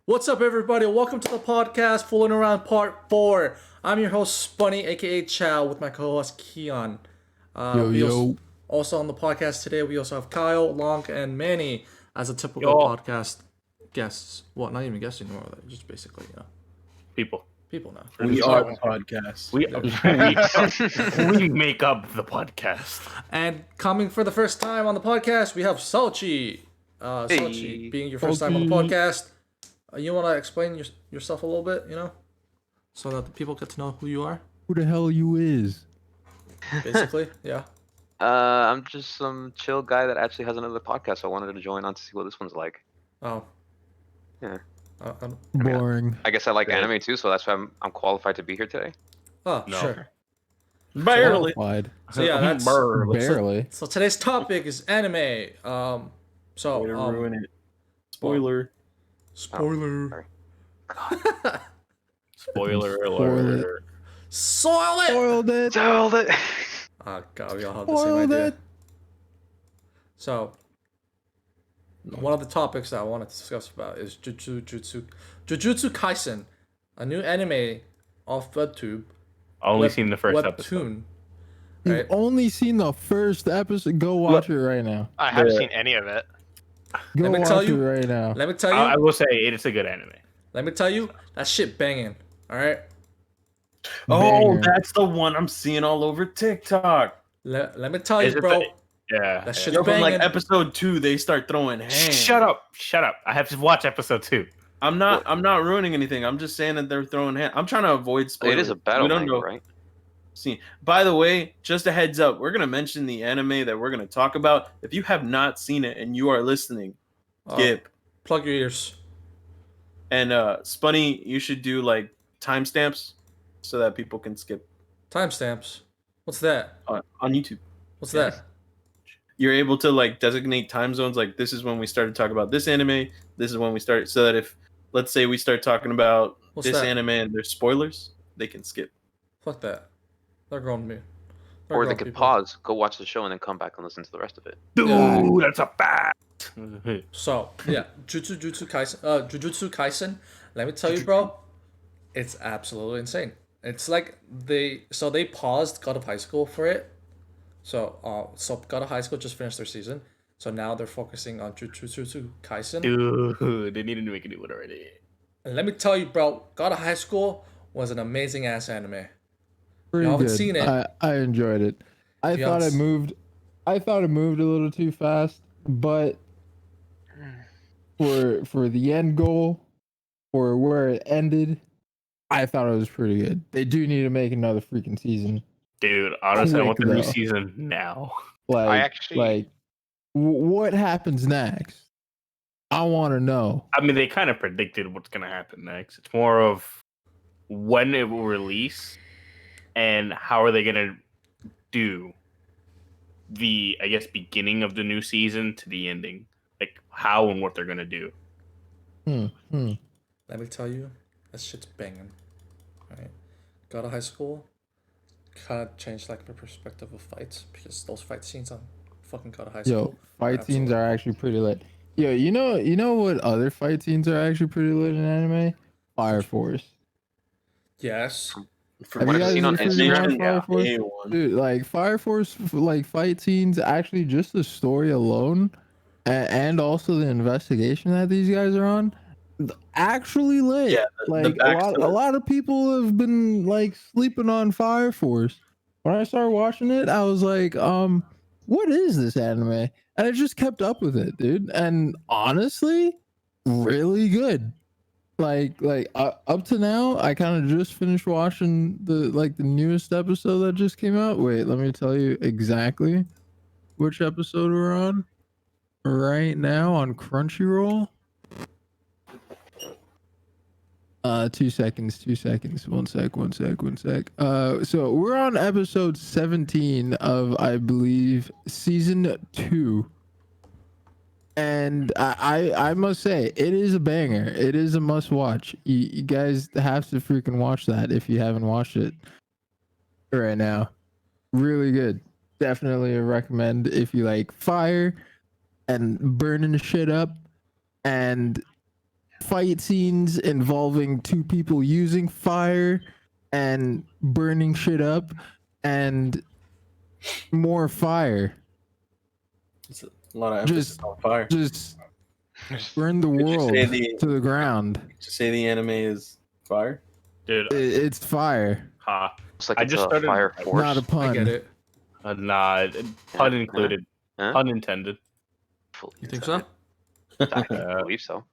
What's up, everybody? Welcome to the podcast, Fooling Around Part 4. I'm your host, Spunny, aka Chow, with my co-host, Keon. Also on the podcast today, we also have Kyle, Lonk, and Manny as a typical podcast guests. Well, not even guests anymore, just basically, people now. We are the podcast. We make up the podcast. And coming for the first time on the podcast, we have Salchi. Salchi, being your first time on the podcast. You want to explain yourself a little bit, so that the people get to know who you are? Who the hell you is? Basically, yeah. I'm just some chill guy that actually has another podcast. So I wanted to join on to see what this one's like. Oh. Yeah. Boring. I guess I like anime too, so that's why I'm qualified to be here today. Oh, no. Sure. Barely. So yeah, that's barely. So today's topic is anime. Way to ruin it. Spoiler. Spoiler. Oh, Spoiler alert. Soiled it. Oh god, we all have the same idea. So, one of the topics that I wanted to discuss about is Jujutsu Kaisen, a new anime off WebTube. Only seen the first episode. Right? You've only seen the first episode. Go watch it right now. I haven't seen any of it. Go watch it right now. Let me tell you. I will say it's a good anime. Let me tell you, that shit banging. All right. Oh, that's the one I'm seeing all over TikTok. Let me tell you, bro. That shit's From banging. like episode 2, they start throwing hands. Shut up. I have to watch episode 2. I'm not ruining anything. I'm just saying that they're throwing hands. I'm trying to avoid spoilers. It is a battle manga, right? See, by the way, just a heads up, we're gonna mention the anime that we're gonna talk about. If you have not seen it and you are listening, skip. Plug your ears. And Spunny, you should do like timestamps so that people can skip. Timestamps. What's that? On YouTube. What's that? You're able to like designate time zones. Like this is when we started talking about this anime. This is when we started. So that if, let's say, we start talking about anime and there's spoilers, they can skip. Fuck that. They're grown men. Or they could pause, go watch the show, and then come back and listen to the rest of it. Dude, that's a fact. So yeah, Jujutsu Kaisen. Let me tell you, bro, it's absolutely insane. It's like they paused God of High School for it. So God of High School just finished their season. So now they're focusing on Jujutsu Kaisen. Dude, they needed to make a new one already. And let me tell you, bro, God of High School was an amazing ass anime. Pretty you haven't good. seen it. I enjoyed it. I thought it moved a little too fast, but for the end goal, or where it ended, I thought it was pretty good. They do need to make another freaking season. Dude, honestly, I want the new season now. What happens next? I want to know. I mean, they kind of predicted what's going to happen next. It's more of when it will release and how are they going to do the, I guess, beginning of the new season to the ending. Like, how and what they're going to do. Let me tell you, that shit's banging. Right? God of High School kind of changed like my perspective of fights, because those fight scenes on fucking God of High School. Fight scenes are actually pretty lit. Yo, you know what other fight scenes are actually pretty lit in anime? Fire Force. Yes. From what I've seen on Instagram, dude, like Fire Force, like fight scenes, actually just the story alone, and also the investigation that these guys are on, actually lit. Yeah, a lot of people have been like sleeping on Fire Force. When I started watching it, I was like, what is this anime? And I just kept up with it, dude. And honestly, really good. Like up to now, I kind of just finished watching the newest episode that just came out. Wait, let me tell you exactly which episode we're on right now on Crunchyroll. 2 seconds. 1 sec. So we're on episode 17 of, I believe, season 2. And I must say, it is a banger. It is a must watch. You guys have to freaking watch that if you haven't watched it right now. Really good. Definitely a recommend if you like fire and burning shit up and fight scenes involving two people using fire and burning shit up and more fire. It's a lot of emphasis on fire. Just burn the Would you world say to the ground. To say the anime is fire? Dude, It's fire. ha. It's like I it's just a started- fire force. Not a pun. I get it. Nah, pun included. Huh? Pun intended. Fully You think so? intended. I believe so.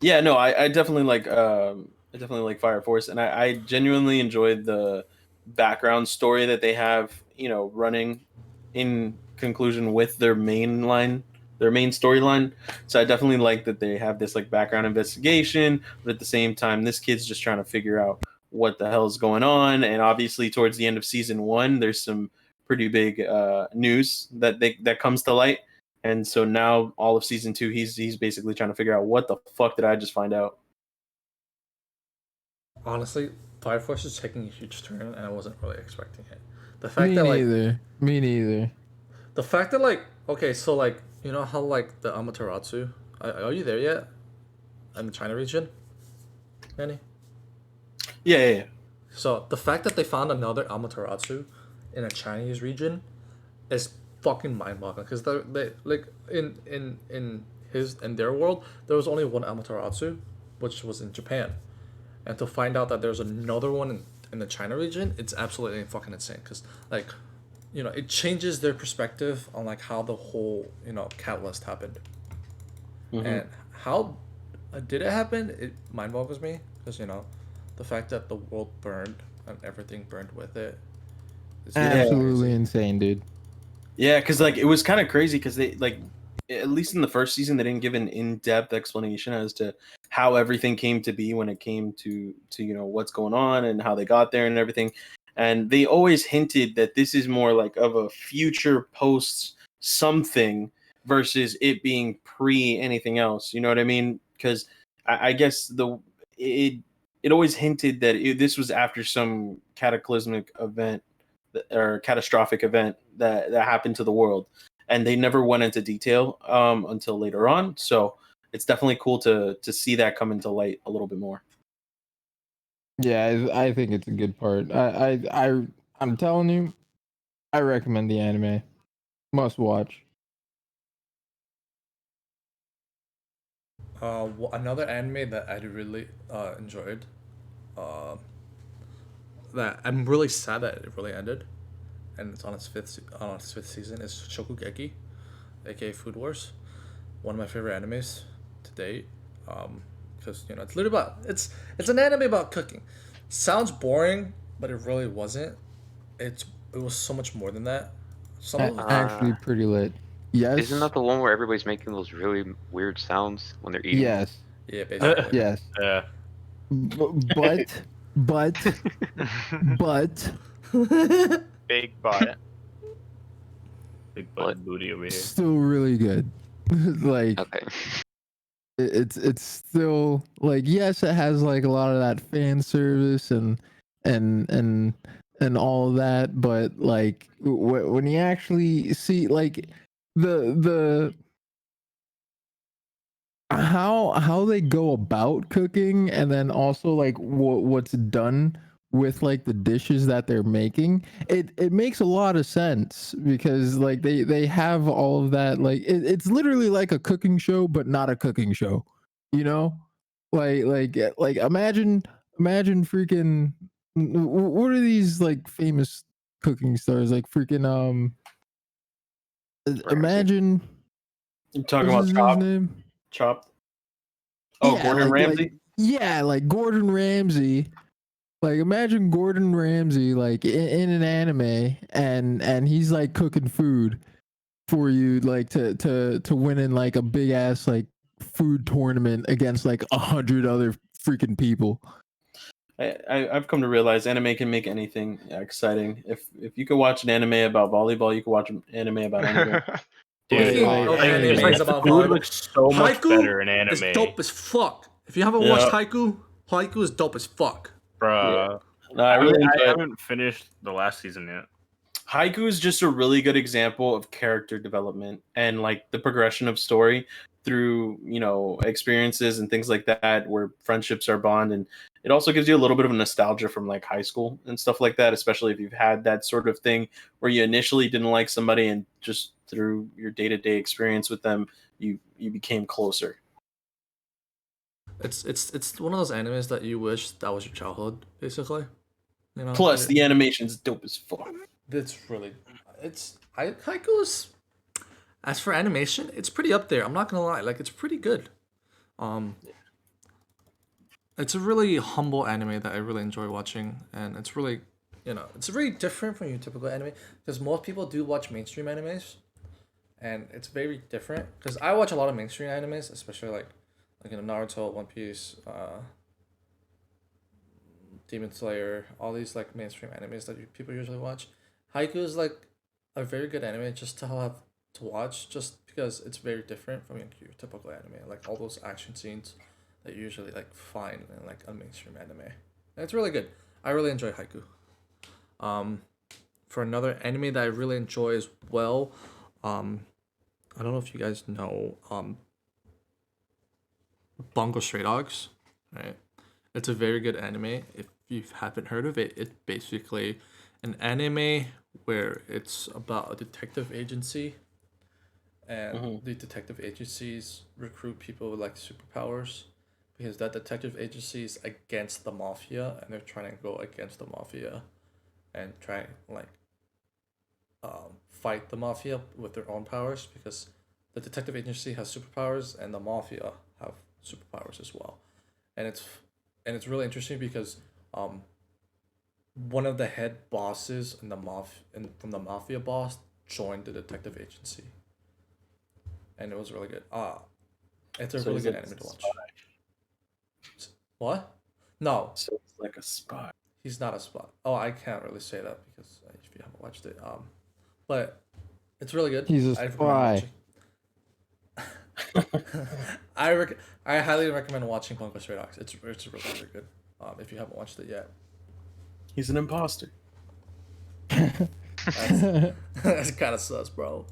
Yeah, no, I definitely like Fire Force, and I genuinely enjoyed the background story that they have, running in conclusion with their main storyline. So I definitely like that they have this like background investigation, but at the same time, this kid's just trying to figure out what the hell is going on. And obviously, towards the end of season 1, there's some pretty big news that comes to light. And so now all of season 2, he's basically trying to figure out what the fuck did I just find out. Honestly, Fire Force is taking a huge turn, and I wasn't really expecting it. The Me fact that like neither. Me neither. the fact that like okay, so like you know how like the Amaterasu, are you there yet? In the China region, Manny? Yeah. So the fact that they found another Amaterasu in a Chinese region is fucking mind-boggling because they like in their world there was only one Amaterasu, which was in Japan, and to find out that there's another one in the China region, it's absolutely fucking insane because like it changes their perspective on like how the whole catalyst happened. Mhm. And how did it happen? It mind boggles me because the fact that the world burned and everything burned with it is Absolutely crazy. insane, dude. Yeah, because like it was kind of crazy because they like at least in the first season they didn't give an in-depth explanation as to how everything came to be when it came to what's going on and how they got there and everything. And they always hinted that this is more like of a future post something versus it being pre anything else. You know what I mean? Because I guess it always hinted that this was after some cataclysmic event or catastrophic event that happened to the world, and they never went into detail until later on. So it's definitely cool to see that come into light a little bit more. Yeah, I think it's a good part. I'm telling you, I recommend the anime. Must watch. Another anime that I really enjoyed, that I'm really sad that it really ended, and it's on its fifth season, is Shokugeki, aka Food Wars, one of my favorite animes to date. Because it's literally about it's an anime about cooking. Sounds boring, but it really wasn't. It was so much more than that. Some of Actually, pretty lit. Yes. Isn't that the one where everybody's making those really weird sounds when they're eating? Yes. yeah, basically. Yes. Yeah. But Big butt. Big butt booty over here. still really good. Like Okay. it's still like, yes, it has like a lot of that fan service and all of that, but like when you actually see like the how they go about cooking, and then also like what's done with like the dishes that they're making, it makes a lot of sense because like they have all of that, like it's literally like a cooking show but not a cooking show, you know, like imagine freaking what are these like famous cooking stars, like freaking imagine You're talking what's about his name? Chopped. Oh, Yeah, Gordon Ramsay. like Gordon Ramsay. Like imagine Gordon Ramsay like in an anime, and he's like cooking food for you, like to win in like a big ass like food tournament against like 100 other freaking people. I've come to realize anime can make anything exciting. If you could watch an anime about volleyball, you could watch an anime about anything. Dude, Speaking like, of like, animes like, about food volleyball, looks so much Haiku better in is anime. dope as fuck. If you haven't Yeah. watched Haiku is dope as fuck. Bruh. No, I really I enjoy it. haven't finished the last season yet. Haiku is just a really good example of character development and like the progression of story through, you know, experiences and things like that where friendships are bond. And it also gives you a little bit of nostalgia from like high school and stuff like that, especially if you've had that sort of thing where you initially didn't like somebody and just through your day-to-day experience with them, you became closer. It's one of those animes that you wish that was your childhood, basically. You know. Plus, the animation's dope as fuck. It's really, Haiku's. As for animation, it's pretty up there. I'm not gonna lie, like it's pretty good. It's a really humble anime that I really enjoy watching, and it's really, it's very different from your typical anime because most people do watch mainstream animes, and it's very different because I watch a lot of mainstream animes, especially like Naruto, One Piece, Demon Slayer, all these like mainstream animes that people usually watch. Haiku is like a very good anime just to have to watch, just because it's very different from your typical anime, like all those action scenes that you usually like find in like a mainstream anime. And it's really good. I really enjoy Haiku. For another anime that I really enjoy as well, I don't know if you guys know Bungo Stray Dogs, right? It's a very good anime. If you haven't heard of it, it's basically an anime where it's about a detective agency, and the detective agencies recruit people with like superpowers because that detective agency is against the mafia, and they're trying to go against the mafia and try like fight the mafia with their own powers, because the detective agency has superpowers and the mafia have superpowers as well. And it's really interesting because one of the head bosses in from the mafia boss joined the detective agency, and it was really good. It's a really good anime to watch. What? No. So it's like a spy. He's not a spy. Oh, I can't really say that because if you haven't watched it, but it's really good. He's a spy. I highly recommend watching Bungo Stray Dogs. It's really, really good. If you haven't watched it yet. He's an imposter. That's kind of sus, bro.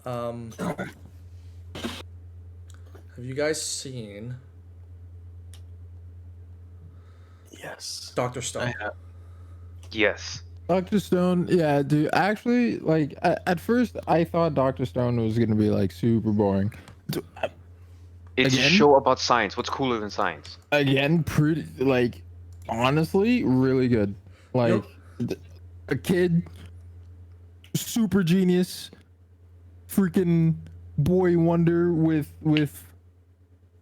Have you guys seen Yes. Dr. Stone? I have. Yes. Dr. Stone, yeah, dude. Actually, like at first, I thought Dr. Stone was gonna be like super boring. It's a Again? show about science. What's cooler than science? Again, pretty like honestly, really good. Like a kid, super genius, freaking boy wonder with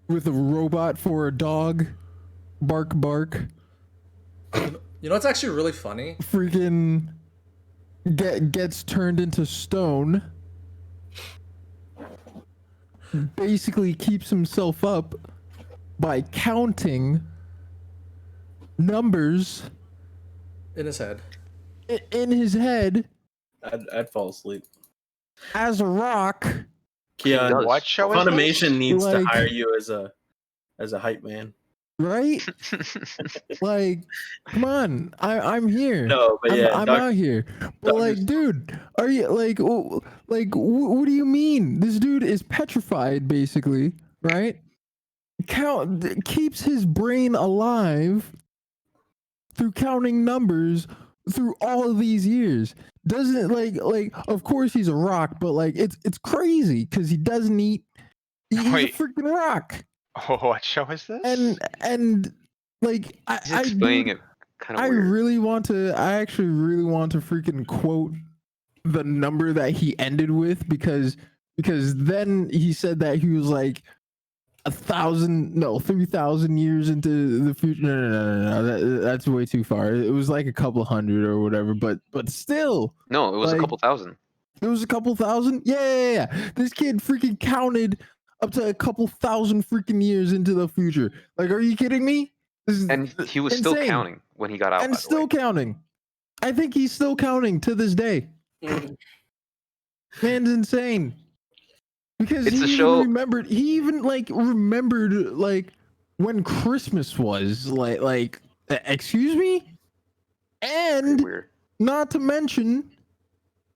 a robot for a dog, bark bark. You know what's actually really funny? Freaking gets turned into stone. Basically keeps himself up by counting numbers In his head. in his head I'd fall asleep. as a rock. Keon, What show is Funimation needs to Like- hire you as a hype man. Right? Like, come on, I'm here. No, but yeah, I'm out here. But like, dude, are you like, what do you mean? This dude is petrified, basically, right? Keeps his brain alive through counting numbers through all of these years. Doesn't like, of course he's a rock, but like, it's crazy because he doesn't eat. He's Wait. a freaking rock. Oh, what show is this? And like He's I explaining dude, it kind of I weird. actually really want to freaking quote the number that he ended with, because then he said that he was like 3,000 years into the future. No. That's way too far. It was like a couple hundred or whatever, but still. No, it was a like, couple thousand. It was a couple thousand? Yeah. This kid freaking counted up to a couple thousand freaking years into the future. Like, are you kidding me? This is And he was still insane. counting when he got out. And by the still way. counting. I think he's still counting to this day. Man's insane. Because It's he a even show- remembered. He even remembered like when Christmas was. Like, excuse me. Very And weird. not to mention,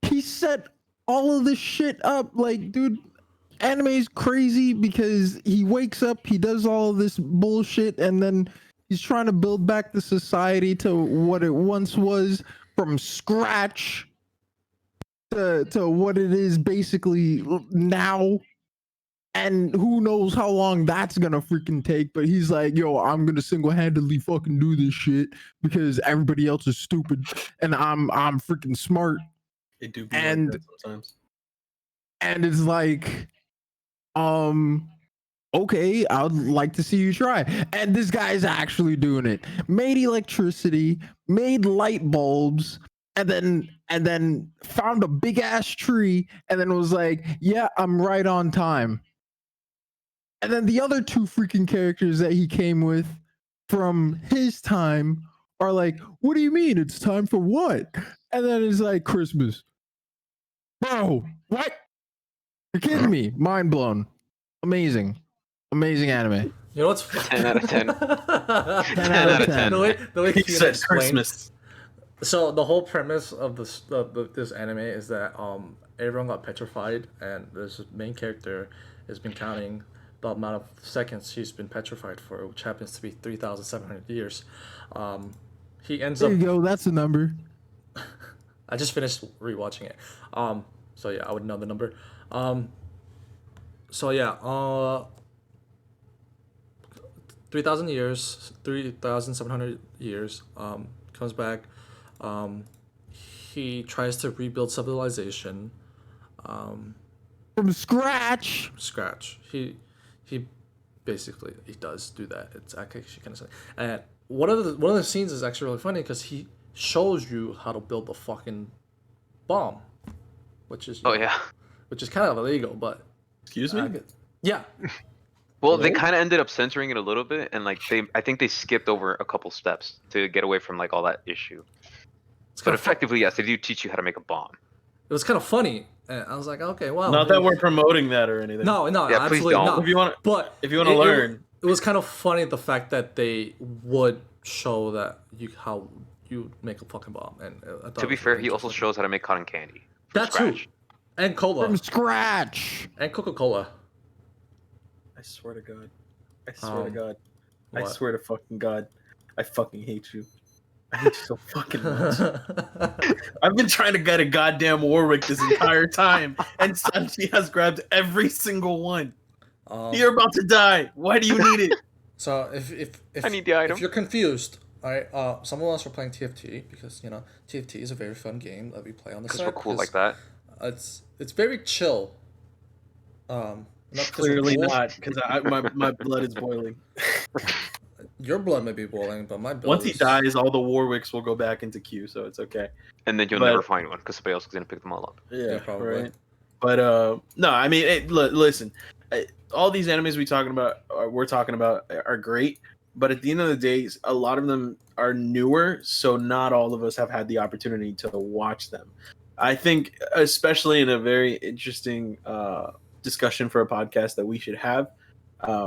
he set all of this shit up. Like, dude, anime's crazy because he wakes up, he does all of this bullshit, and then he's trying to build back the society to what it once was from scratch to what it is basically now. And who knows how long that's gonna freaking take, but he's like, yo, I'm gonna single-handedly fucking do this shit because everybody else is stupid and I'm freaking smart. It do be And- like that sometimes. And it's like, okay, I would like to see you try. And this guy's actually doing it. Made electricity, made light bulbs, and then found a big ass tree, and then was like, yeah, I'm right on time. And then the other two freaking characters that he came with from his time are like, what do you mean? It's time for what? And then it's like Christmas. Bro, what? You're kidding me. Mind blown. Amazing. Amazing anime. You know what's 10 out of 10. 10 out of 10. The way He Fiona said explained- Christmas. So the whole premise of this anime is that everyone got petrified, and this main character has been counting the amount of seconds he's been petrified for, which happens to be 3,700 years. He ends There up. you go. That's the number. I just finished rewatching it. So yeah, I would know the number. So yeah, 3,000 years, 3,700 years. Comes back. He tries to rebuild civilization. From scratch. Scratch. He basically he does do that. It's actually kind of. And one of the scenes is actually really funny because he shows you how to build the fucking bomb, which is which is kind of illegal, but Excuse me? yeah. Well, they kind of ended up censoring it a little bit, and like I think they skipped over a couple steps to get away from like all that issue. It's But kind of effectively, yes, they do teach you how to make a bomb. it was kind of funny, and I was like, okay, wow. Not that we're promoting that or anything. No, Yeah, please absolutely don't. not. If you want, But if you want to learn, it was kind of funny the fact that they would show that how you make a fucking bomb. And I thought To it be was fair, really he also interesting. shows how to make cotton candy. From That scratch. too, and cola, From scratch. and Coca-Cola. I swear to God. I swear to God. I What? swear to fucking God. I fucking hate you. I hate you so fucking much. I've been trying to get a goddamn Warwick this entire time, and Salchi has grabbed every single one. You're about to die. Why do you need it? So if I need the item. if you're confused, all right, some of us are playing TFT because TFT is a very fun game that we play on the Because side. we're cool like that. It's very chill. Not 'cause we're Clearly cool. not, because my blood is boiling. Your blood may be boiling, but my blood. Once he dies, all the Warwicks will go back into queue, so it's okay. And then you'll But- never find one because somebody else is gonna pick them all up. Yeah, probably. Right? But no, I mean, listen, all these animes we're talking about are great, but at the end of the day, a lot of them are newer, so not all of us have had the opportunity to watch them. I think, especially in a very interesting discussion for a podcast that we should have,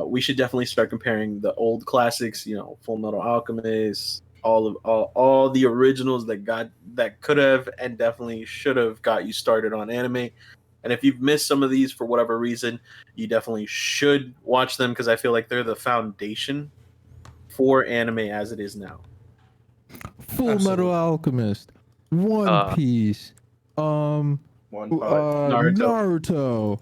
we should definitely start comparing the old classics, Full Metal Alchemist, all the originals that could have and definitely should have got you started on anime. And if you've missed some of these for whatever reason, you definitely should watch them because I feel like they're the foundation for anime as it is now. Full Absolutely. Metal Alchemist. One Piece. One Naruto.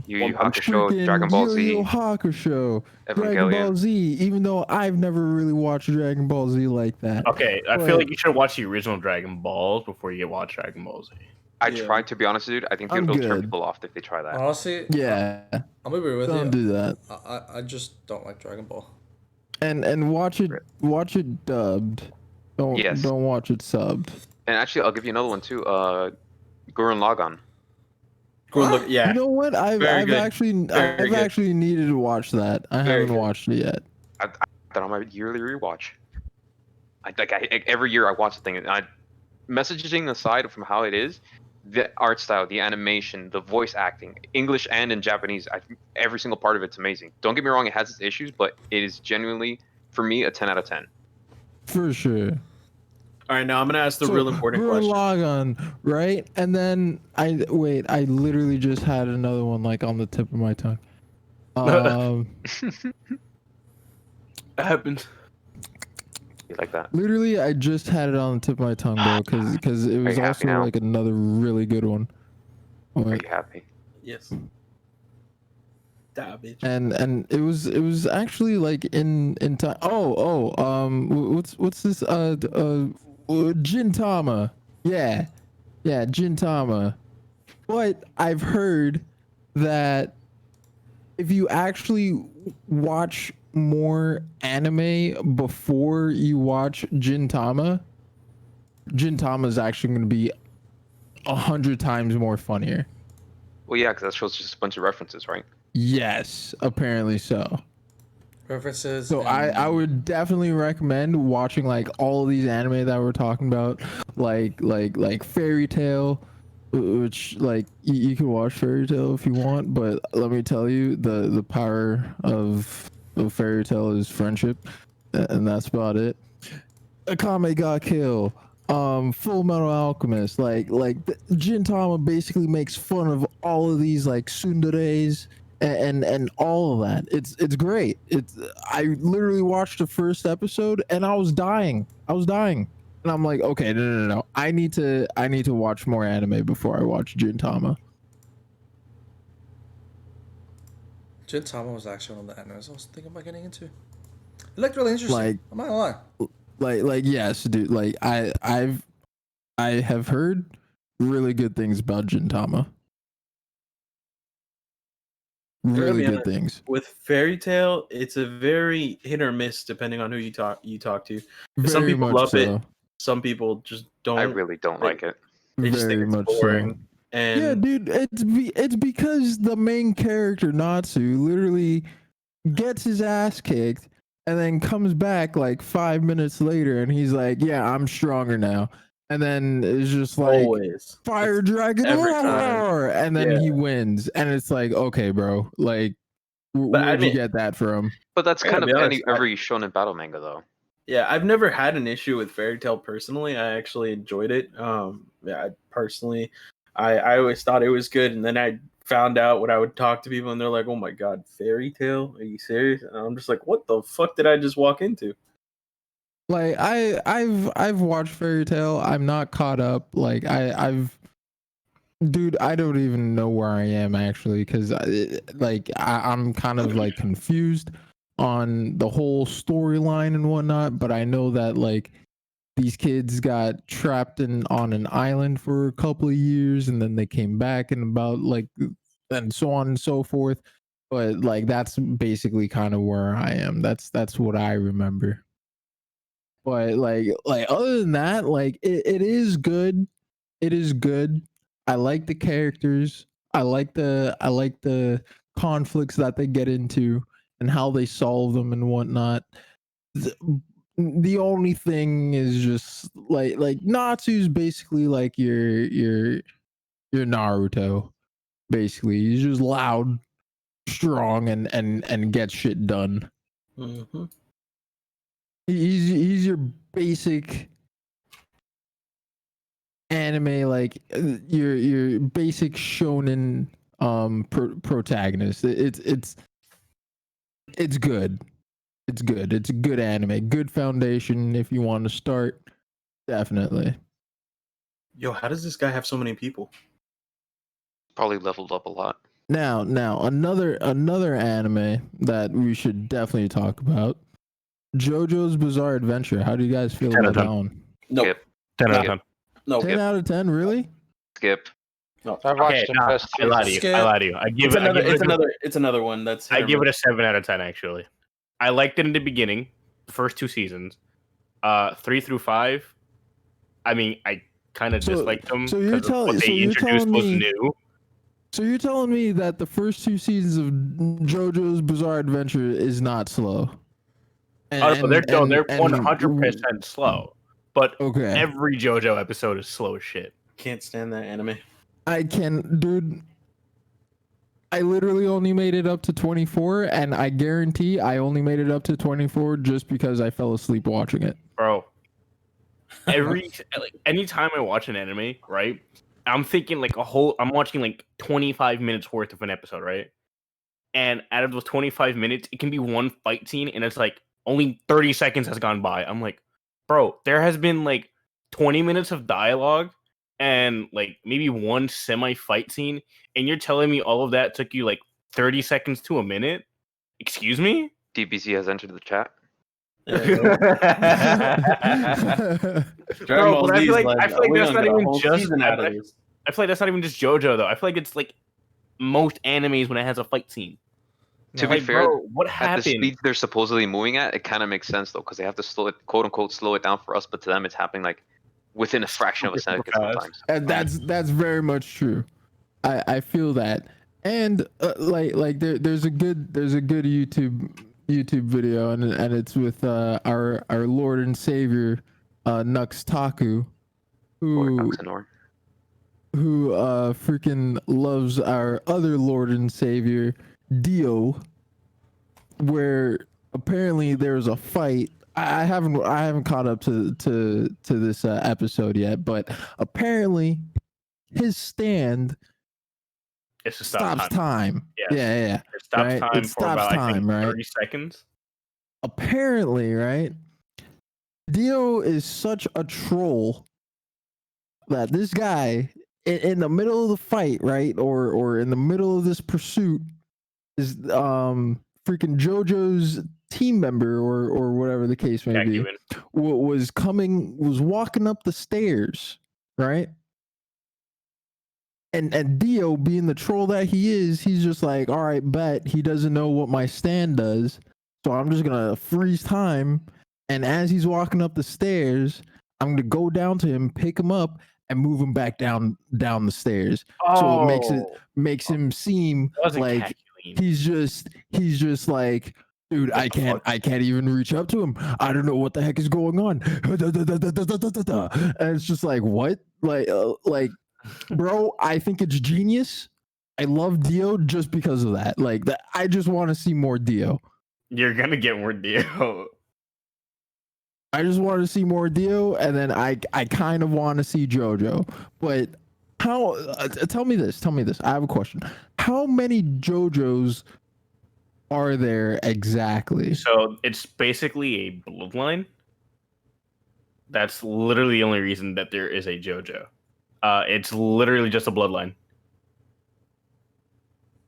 Yu Yu Hakusho, freaking Dragon Ball Yu Yu Z, Hakusho, Dragon Ball Evangelion. Z. Even though I've never really watched Dragon Ball Z like that. Okay, I But- feel like you should watch the original Dragon Balls before you watch Dragon Ball Z. I Yeah. tried to be honest, dude. I think I'm it'll turn good. people off if they try that. Honestly, Yeah, I'm gonna be with don't you. do that. I just don't like Dragon Ball. And watch it dubbed. Yes. Don't watch it subbed. And actually, I'll give you another one too. Gurren Lagann. Go look, yeah. You know what? I've Very good. actually Very good. actually needed to watch that. I Very haven't good. watched it yet. I that on my yearly rewatch. Every year I watch the thing. And messaging aside from how it is, the art style, the animation, the voice acting, English and in Japanese, every single part of it's amazing. Don't get me wrong, it has its issues, but it is genuinely, for me, a 10 out of 10. For sure. All right, now I'm gonna ask the So, real important Gurren question. Lagann, right? And then I literally just had another one like on the tip of my tongue. That happens. You like that? Literally, I just had it on the tip of my tongue, bro, because it was you happy also now? like another really good one. Are Like, you happy? Yes. That bitch. and it was actually like in time. What's this? Gintama. Yeah, Gintama. But I've heard that if you actually watch more anime before you watch Gintama is actually going to be 100 times more funnier. Well, yeah, because that shows just a bunch of references, right? Yes, apparently so. References. So I would definitely recommend watching like all of these anime that we're talking about, like Fairy Tail, which like you can watch Fairy Tail if you want, but let me tell you, the power of Fairy Tail is friendship, and that's about it. Akame ga Kill, Full Metal Alchemist, Gintama basically makes fun of all of these like tsunderes and all of that. It's great. I literally watched the first episode and I was dying. And I'm like, okay, no. I need to watch more anime before I watch Gintama. Gintama was actually one of the animes I was thinking about getting into. It looked really interesting. I'm not gonna lie. Yes, dude. Like I have heard really good things about Gintama. Really good things. With Fairy Tail, it's a very hit or miss depending on who you talk to. Very Some people much love so. it. Some people just don't. I really don't like it. They just Very think it's much boring. so. And Yeah, dude, it's because the main character Natsu literally gets his ass kicked and then comes back like 5 minutes later and he's like, "Yeah, I'm stronger now." And then it's just like always Fire It's Dragon every time. roar, and then Yeah. he wins and it's like, "Okay, bro. Like But I where'd you mean- get that from?" But that's I gotta kind of be honest, every shonen battle manga, though. Yeah, I've never had an issue with Fairy Tail personally. I actually enjoyed it. Yeah, I always thought it was good, and then I found out when I would talk to people, and they're like, "Oh my god, Fairy Tail? Are you serious?" And I'm just like, "What the fuck did I just walk into?" Like I've watched Fairy Tail. I'm not caught up. Like dude, I don't even know where I am actually, because I'm kind of like confused on the whole storyline and whatnot. But I know that like these kids got trapped on an island for a couple of years, and then they came back and about like and so on and so forth. But like that's basically kind of where I am. That's what I remember. But like other than that, like it is good. It is good. I like the characters. I like the conflicts that they get into and how they solve them and whatnot. The only thing is just like Natsu's basically like your Naruto. Basically, he's just loud, strong, and gets shit done. Mm-hmm. He's your basic anime, like your basic shonen protagonist. It's good. It's good. It's a good anime. Good foundation if you want to start. Definitely. Yo, how does this guy have so many people? Probably leveled up a lot. Now another anime that we should definitely talk about. JoJo's Bizarre Adventure. How do you guys feel about that one? No, Skip. 10 out of Skip. 10. no. 10 out of 10, really? Skip. No. I watched Okay, the nah, first I lied to season. you. I lied to you. It's another one that's. I give it a 7 out of 10. Actually, I liked it in the beginning, the first 2 seasons. 3 through 5. I mean, I kind of disliked them because what they introduced was new. So you're telling me that the first 2 seasons of JoJo's Bizarre Adventure is not slow? They're 100% slow, but okay. every JoJo episode is slow as shit. Can't stand that anime. I can, dude. I literally only made it up to 24, and I guarantee I only made it up to 24 just because I fell asleep watching it. Bro, Anytime I watch an anime, right? I'm thinking like I'm watching like 25 minutes worth of an episode, right? And out of those 25 minutes, it can be one fight scene, and it's like only 30 seconds has gone by. I'm like, bro, there has been like 20 minutes of dialogue and like maybe one semi fight scene, and you're telling me all of that took you like 30 seconds to a minute? Excuse me? DBZ has entered the chat. Bro, but I feel like that's not even just. I feel like that's not even just JoJo though. I feel like it's like most animes when it has a fight scene. To be fair, bro, what at happened? the speed they're supposedly moving at, it kind of makes sense though, because they have to slow it, quote unquote, slow it down for us, but to them it's happening like within a fraction of a second sometimes. And that's very much true. I feel that, and like there's a good YouTube video, and it's with our Lord and Savior Nux Taku, who freaking loves our other Lord and Savior Dio, where apparently there's a fight. I haven't caught up to this episode yet, but apparently his stand stops time. Yes. Yeah. It stops time for about I think 30 seconds. Apparently, right? Dio is such a troll that this guy in the middle of the fight, right, or in the middle of this pursuit, is freaking JoJo's team member or whatever the case may be was walking up the stairs, right? And Dio, being the troll that he is, he's just like, all right, bet he doesn't know what my stand does, so I'm just gonna freeze time. And as he's walking up the stairs, I'm gonna go down to him, pick him up, and move him back down the stairs. So it makes him seem like he's just like, dude, I can't even reach up to him. I don't know what the heck is going on. And it's just like, what? Like, bro, I think it's genius. I love Dio just because of that. Like, I just want to see more Dio. You're gonna get more Dio. I just want to see more Dio, and then I kind of want to see JoJo. But how? Tell me this. I have a question. How many JoJos are there exactly? So it's basically a bloodline. That's literally the only reason that there is a JoJo. It's literally just a bloodline.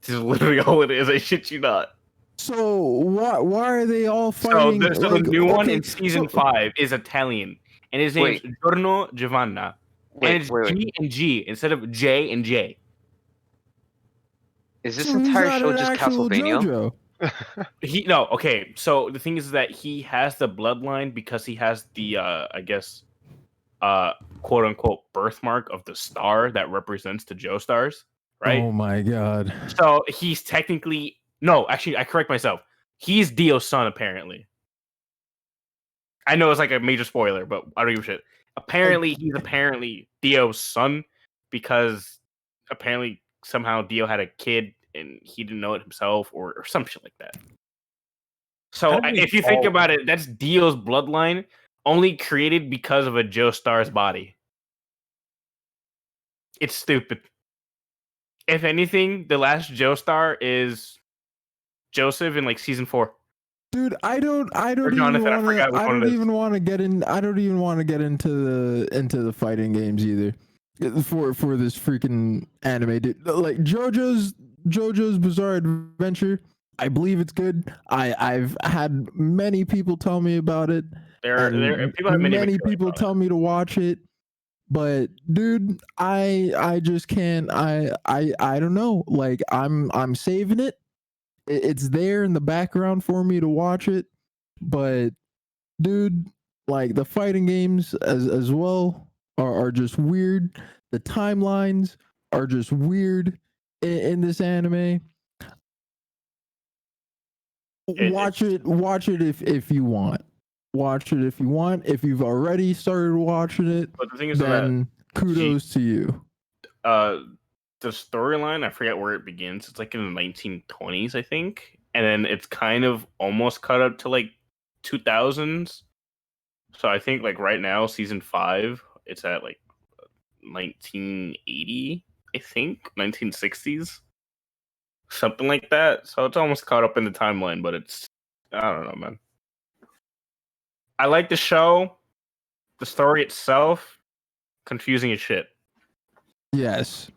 This is literally all it is. I shit you not. So why are they all fighting? So the new one in season 5 is Italian, and his name is Giorno Giovanna, and it's G and G instead of J and J. Is this entire show just Castlevania? Okay. So the thing is that he has the bloodline because he has the I guess quote unquote birthmark of the star that represents the Joestars, right? Oh my god. So he's technically no, actually I correct myself. He's Dio's son apparently. I know it's like a major spoiler, but I don't give a shit. Apparently he's Dio's son because apparently somehow Dio had a kid and he didn't know it himself or some shit like that. So if you think about it, that's Dio's bloodline only created because of a Joestar's body. It's stupid. If anything, the last Joestar is Joseph in like season 4. Dude, I don't even want to get into the fighting games either. For this freaking anime, dude. Like JoJo's Bizarre Adventure, I believe it's good. I've had many people tell me about it. Many people tell me to watch it. But dude, I just can't. I don't know. Like I'm saving it. It's there in the background for me to watch it. But dude, like the fighting games as well are just weird. The timelines are just weird in this anime. Watch it if you want. Watch it if you want. If you've already started watching it, but the thing is then kudos to you. The storyline, I forget where it begins. It's like in the 1920s, I think, and then it's kind of almost cut up to like 2000s. So I think like right now, season 5, it's at like 1980, I think 1960s, something like that. So it's almost caught up in the timeline, but it's I don't know, man. I like the show, the story itself, confusing as shit. Yes.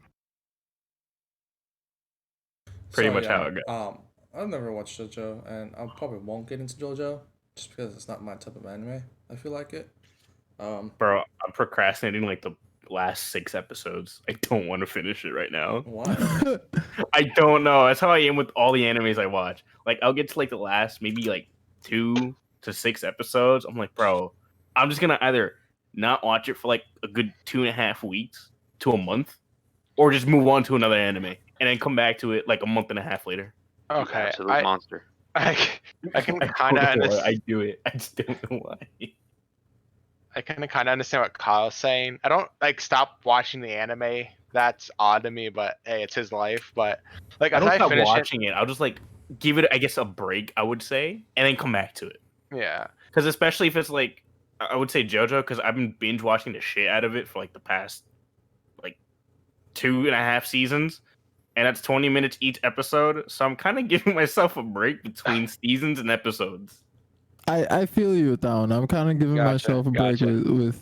Pretty So, much yeah, how it goes. I've never watched JoJo, and I probably won't get into JoJo just because it's not my type of anime. I feel like it. Bro, I'm procrastinating like the last 6 episodes. I don't want to finish it right now. Why? I don't know. That's how I am with all the animes I watch. Like I'll get to like the last maybe like 2 to 6 episodes. I'm like, bro, I'm just gonna either not watch it for like a good 2.5 weeks to a month, or just move on to another anime and then come back to it like a month and a half later. You Okay, absolute monster. I can I kind of don't know why understand. I do it. I just don't know why. I can kind of understand what Kyle's saying. I don't like stop watching the anime. That's odd to me, but hey, it's his life. But like, I if don't I stop finish it, watching it. I'll just like give it, I guess, a break. I would say, and then come back to it. yeah, Because especially if it's like, I would say JoJo, because I've been binge watching the shit out of it for like the past like 2.5 seasons, and that's 20 minutes each episode. So I'm kind of giving myself a break between seasons and episodes. I feel you with that one. I'm kind of giving Gotcha, myself a break gotcha.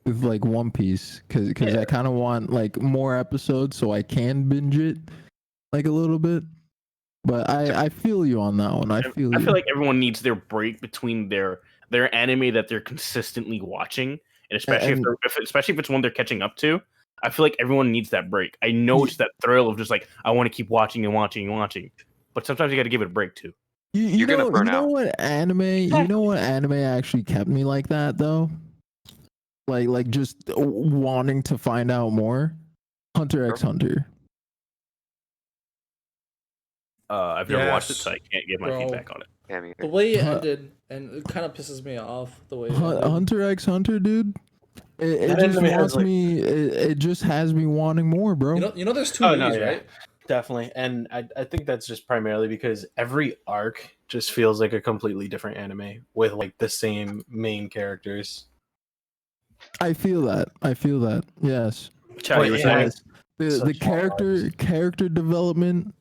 with like One Piece because I kind of want like more episodes so I can binge it like a little bit. But I feel you on that one. I feel I you. feel like everyone needs their break between their anime that they're consistently watching, and especially And- especially if it's one they're catching up to. I feel like everyone needs that break. I know it's that thrill of just like I want to keep watching and watching and watching, but sometimes you got to give it a break too. You gonna know burn you know out. what anime you know what anime actually kept me like that though? Like just wanting to find out more. Hunter x Hunter. I've never watched it, so Yes, I can't give my bro. feedback on it. Yeah, me The either. way it ended, and it kind of pisses me off. The way it ended. Hunter x Hunter, dude. It That just anime has, wants like- me. It just has me wanting more, bro. You know, there's 2 Oh, no, movies, yeah. right? Definitely. And I think that's just primarily because every arc just feels like a completely different anime with like the same main characters. I feel that. Yes. Chow, you were But saying? Yes. The Such character development,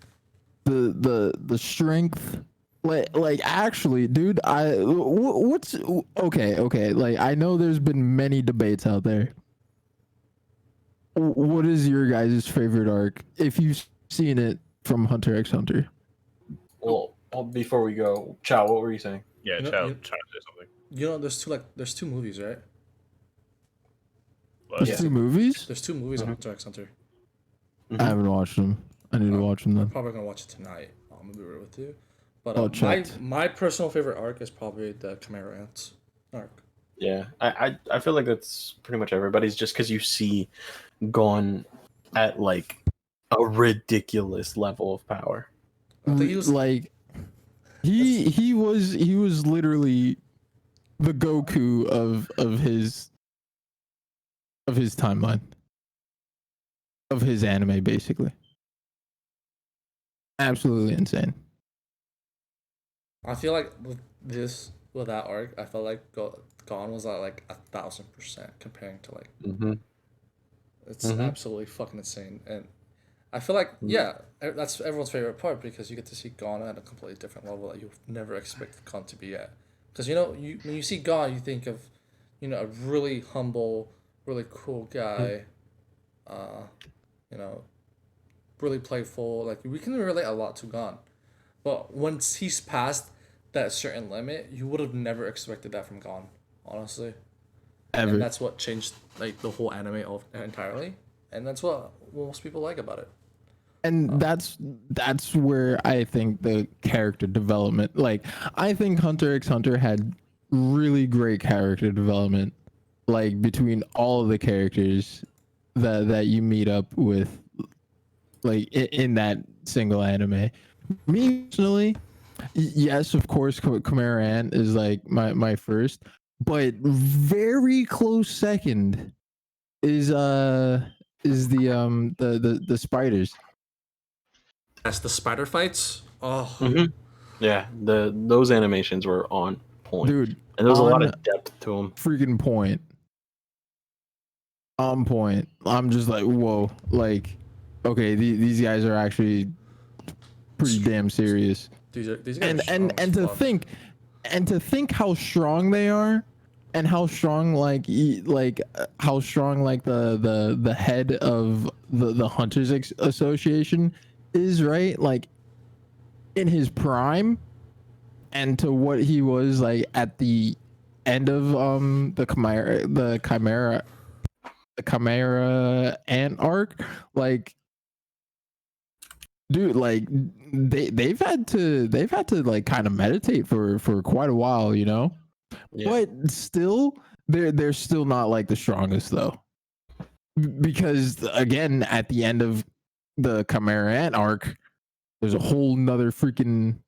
the strength. Like actually, dude, what's okay. Like I know there's been many debates out there. What is your guys' favorite arc if you've seen it from Hunter x Hunter? Well, before we go, Chow, what were you saying? Yeah, You know- Chow, you- trying to say something. You know, there's 2 movies, right? But There's Yeah. 2 movies. There's 2 movies on Mhm. Hunter x Hunter. I haven't watched them. I need to watch them I'm then. probably gonna watch it tonight. I'm gonna be real with you. But Oh, my checked. my personal favorite arc is probably the Chimera Ants arc. Yeah, I feel like that's pretty much everybody's just because you see Gon at like a ridiculous level of power. I think he was like he was literally the Goku of his timeline of his anime, basically. Absolutely insane. I feel like with that arc, I felt like Gone was at like 1,000% comparing to like Mm-hmm. it's Mhm. absolutely fucking insane. And I feel like that's everyone's favorite part because you get to see Gon at a completely different level that you've never expected Gon to be at. Because when you see Gon, you think of a really humble, really cool guy, really playful. Like we can relate a lot to Gon, but once he's past that certain limit, you would have never expected that from Gon, honestly. Ever. And that's what changed like the whole anime entirely, and that's what most people like about it. And that's where I think the character development, like I think Hunter x Hunter had really great character development, like between all of the characters that you meet up with, like in that single anime. Me personally, yes, of course, Chimera Ant is like my first, but very close second is the spiders. As the spider fights, oh, Mm-hmm. Yeah, those animations were on point. Dude, And there was a lot on of depth to him. freaking point. On point. I'm just like, whoa. Like, okay, these guys are actually pretty damn serious. These guys And are strong as to fuck. think how strong they are, and how strong how strong like the head of the Hunters Association is, right? Like in his prime, and to what he was like at the end of the Chimera Ant arc, like, dude, like they've had to like kind of meditate for quite a while, you know. Yeah. But still, they're still not like the strongest though, because again, at the end of the Chimera Ant arc, there's a whole nother freaking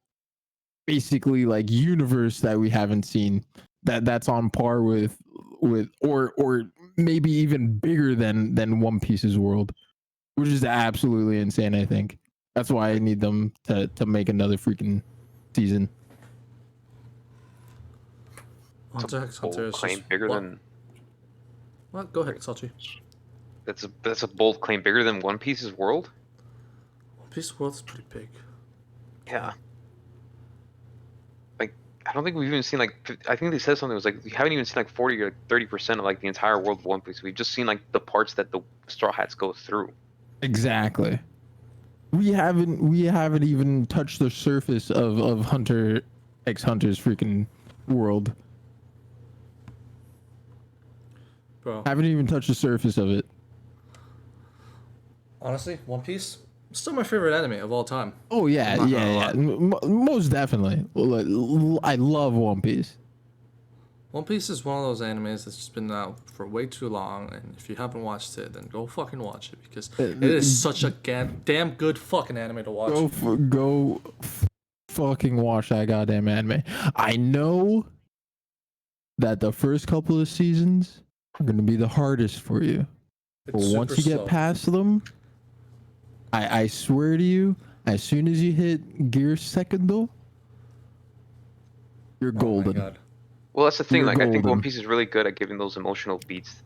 basically like universe that we haven't seen that's on par with or maybe even bigger than One Piece's world, which is absolutely insane. I think that's why I need them to make another freaking season. Hunter x Hunter is claim just, bigger what? than. What? Go ahead, Salchi. That's a bold claim. Bigger than One Piece's world. One Piece world is pretty big. Yeah. Like, I don't think we've even seen like. I think they said something. It was like we haven't even seen like 40 or 30% of like the entire world of One Piece. We've just seen like the parts that the Straw Hats go through. Exactly. We haven't even touched the surface of Hunter x Hunter's freaking world. Bro, Haven't even touched the surface of it. honestly, One Piece still my favorite anime of all time. Oh yeah, I'm not yeah. gonna Most definitely. I love One Piece. One Piece is one of those animes that's just been out for way too long, and if you haven't watched it, then go fucking watch it, because it is such a damn good fucking anime to watch. Fucking watch that goddamn anime. I know that the first couple of seasons are gonna be the hardest for you, but It's once super you get slow. past them, I swear to you, as soon as you hit Gear Secondo, you're golden. Oh my god. Well, that's the thing. You're Like, I think One golden. Piece is really good at giving those emotional beats.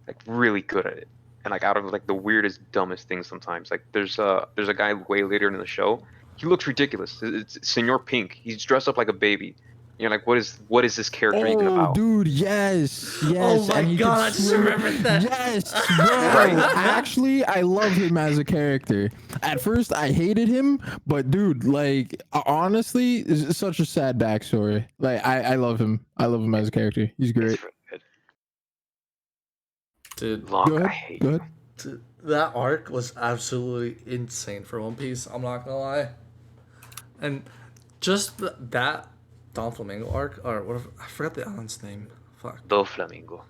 Like, really good at it. And like, out of like the weirdest, dumbest things sometimes. Like, there's a guy way later in the show. He looks ridiculous. It's Senor Pink. He's dressed up like a baby. You're like, what is this character even Oh, about? dude, yes. Oh my and he god, can I just swim. remembered that. Yes, bro. Right. Actually, I love him as a character. At first, I hated him, but dude, like, honestly, it's such a sad backstory. Like, I love him. I love him as a character. He's great. It's really good. Dude, Go Lonk, I ahead. hate Go you. ahead. dude, that arc was absolutely insane for One Piece. I'm not gonna lie. And just that Don Flamingo arc, or whatever, I forgot the island's name. Fuck. Do Flamingo.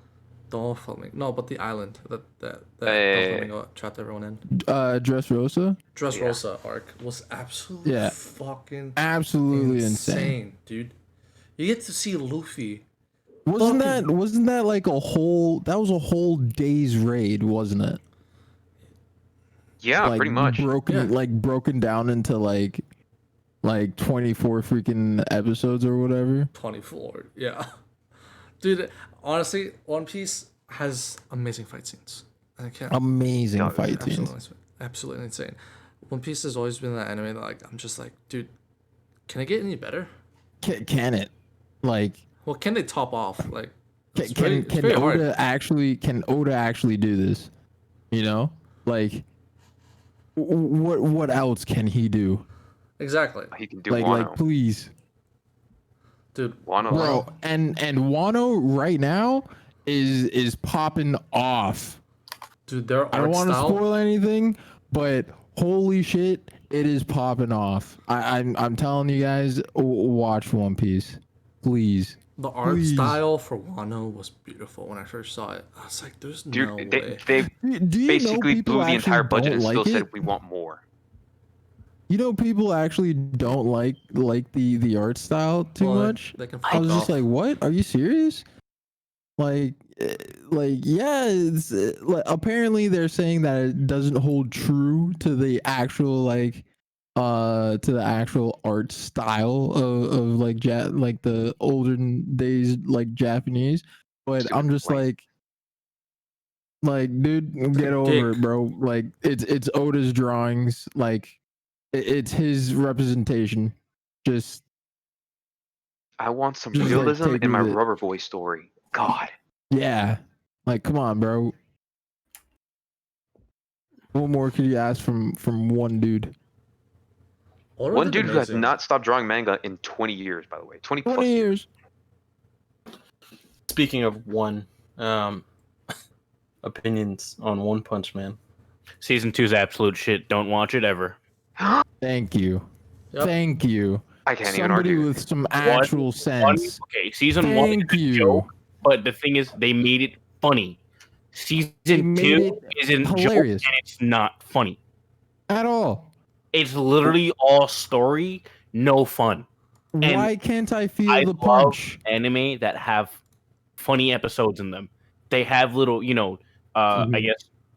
Don Flamingo. No, but the island that Don Flamingo trapped everyone in. Dressrosa. Dressrosa arc was absolutely Yeah. fucking Absolutely insane. dude. You get to see Luffy. Wasn't that like a whole? That was a whole day's raid, wasn't it? Yeah, Like pretty much. broken down into like 24 freaking episodes or whatever. 24. Yeah. Dude, honestly, One Piece has amazing fight scenes. I can't. Amazing Yeah, fight scenes. Absolutely insane. One Piece has always been that anime that, like, I'm just like, dude, can it get any better? Can it? Like, Well, can they top off? Like, it's can very hard. Oda actually do this? You know, like, what else can he do? Exactly. He can do Like, Wano. please, Dude, Wano. bro. And Wano right now is popping off. dude, their I don't art want to style. spoil anything, but holy shit, it is popping off. I'm telling you guys, watch One Piece, please. The art Please. style for Wano was beautiful when I first saw it. I was like, there's Dude, no way. they Do you know basically people blew the actually entire budget and don't still like said it? we want more. You know, people actually don't like the art style too Well, much. They can I fuck was just off. like, what? Are you serious? Like yeah, it's like, apparently they're saying that it doesn't hold true to the actual like to the actual art style of like like the olden days like Japanese, but Super I'm just plain. like dude, like get a over dick. it, bro. Like it's Oda's drawings, like it's his representation. Just I want some like realism take in my with it. Rubber Boy story. God. Yeah, like come on, bro. What more could you ask from one dude? Oda One did dude who has amazing. not stopped drawing manga in 20 years, by the way. 20 20 plus years. years. Speaking of one, opinions on One Punch Man. Season 2's absolute shit. Don't watch it ever. Thank you. Yep. Thank you. I can't even Somebody argue. with some actual sense. Okay, season 1 Thank is a you. joke, but the thing is, they made it funny. Season made 2 it isn't joke, hilarious. and it's not funny. At all. It's literally all story, no fun. And Why can't I feel I the love punch? anime that have funny episodes in them. They have little, I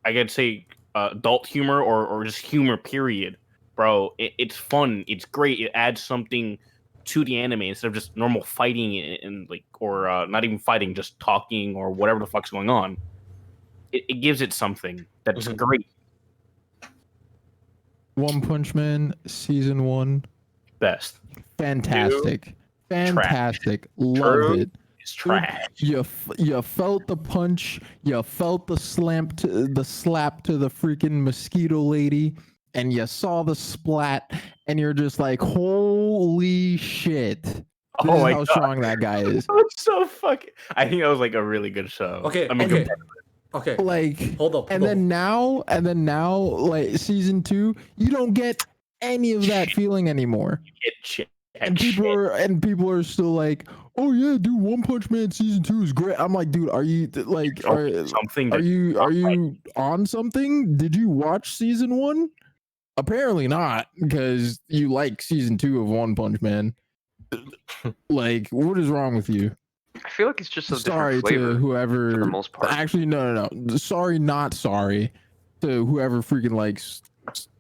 could say adult humor or just humor. Period, bro. It's fun. It's great. It adds something to the anime instead of just normal fighting and like or not even fighting, just talking or whatever the fuck's going on. It gives it something that's Mhm. great. One Punch Man season 1. Best. Fantastic. Fantastic. Loved True. it. It's trash. You felt the punch. You felt the slap to the freaking mosquito lady, and you saw the splat, and you're just like, holy shit! This Oh is my how God. strong that guy is. It's so fucking. I think that was like a really good show. Okay, I mean, okay. Like, Hold up. and then now, like season 2, you don't get any of that feeling anymore. And people are still like, oh yeah, dude, One Punch Man season 2 is great. I'm like, dude, are you like something? are you on something? Did you watch season 1? Apparently not, because you like season 2 of One Punch Man. Like, what is wrong with you? I feel like it's just a different Sorry flavor to whoever. for the most part. Actually, no. Sorry, not sorry to whoever freaking likes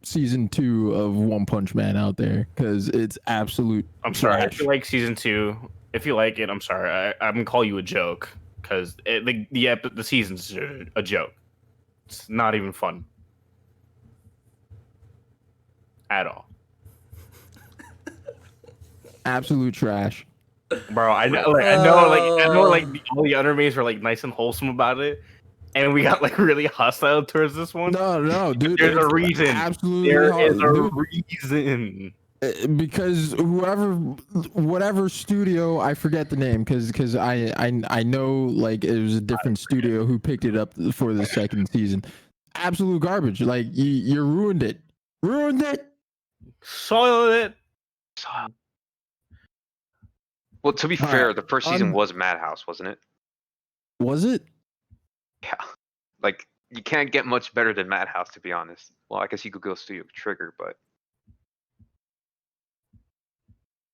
season 2 of One Punch Man out there, because it's absolute. I'm sorry. trash. If you like season 2, if you like it, I'm sorry. I'm gonna call you a joke because the season's a joke. It's not even fun at all, Absolute trash. bro. I know, like all the other animes were like nice and wholesome about it, and we got like really hostile towards this one. No, dude. There's a it's reason. Absolutely. There is a dude, reason. because whatever studio, I forget the name, because I know like it was a different studio who picked it up for the second season. Absolute garbage. Like you ruined it. Soiled it. Well, to be fair, the first season was Madhouse, wasn't it? Was it? Yeah. Like, you can't get much better than Madhouse, to be honest. Well, I guess you could go Studio Trigger, but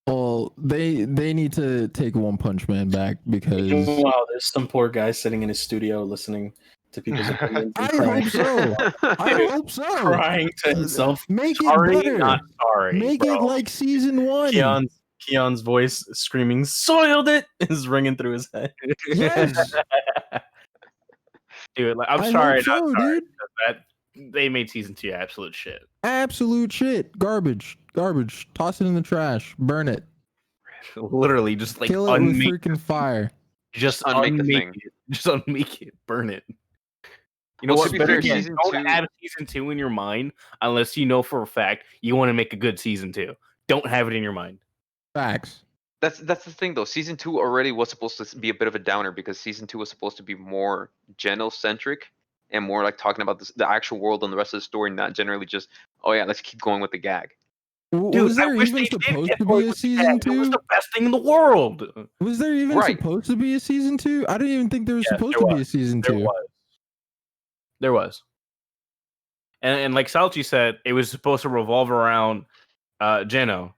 Well, they need to take One Punch Man back, because Wow, there's some poor guy sitting in his studio listening to people's opinions. And I hope so. I hope so. Crying to himself. Make Sorry, it better. not sorry. Make bro. it like season 1. Keon's voice screaming, "Soiled it!" is ringing through his head. Yes. Dude, like, I'm I sorry, hope so, not sorry. dude. That they made season 2 absolute shit. Absolute shit. Garbage. Toss it in the trash. Burn it. Literally, just like Kill it with unmake, freaking fire. just Unmake the unmake thing. it, just unmake it, burn it. You know Well, what? to be Better fair, yet, season don't 2 have season 2 in your mind unless you know for a fact you want to make a good season 2. Don't have it in your mind. Facts. That's the thing though. Season 2 already was supposed to be a bit of a downer because season 2 was supposed to be more Geno-centric and more like talking about the actual world and the rest of the story, not generally just, oh yeah, let's keep going with the gag. Dude, Was there I wish even they did supposed get to more be a with the season cast. It was 2? the best thing in the world. Was there even Right. supposed to be a season 2? I didn't even think there was Yes, supposed there to be a season 2. There was. And like Salchi said, it was supposed to revolve around Geno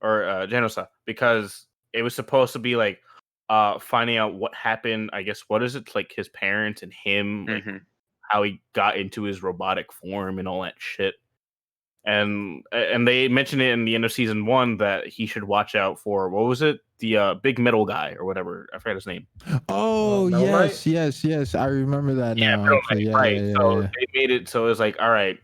or Genosa, because it was supposed to be like finding out what happened. I guess what is it, like his parents and him, like how he got into his robotic form and all that shit. and they mentioned it in the end of season 1 that he should watch out for what was it, the big metal guy or whatever, I forgot his name. Oh Metal yes, Knight? yes. I remember that now. Metal Actually, Knight, yeah, right. yeah. So they made it so it's like, all right,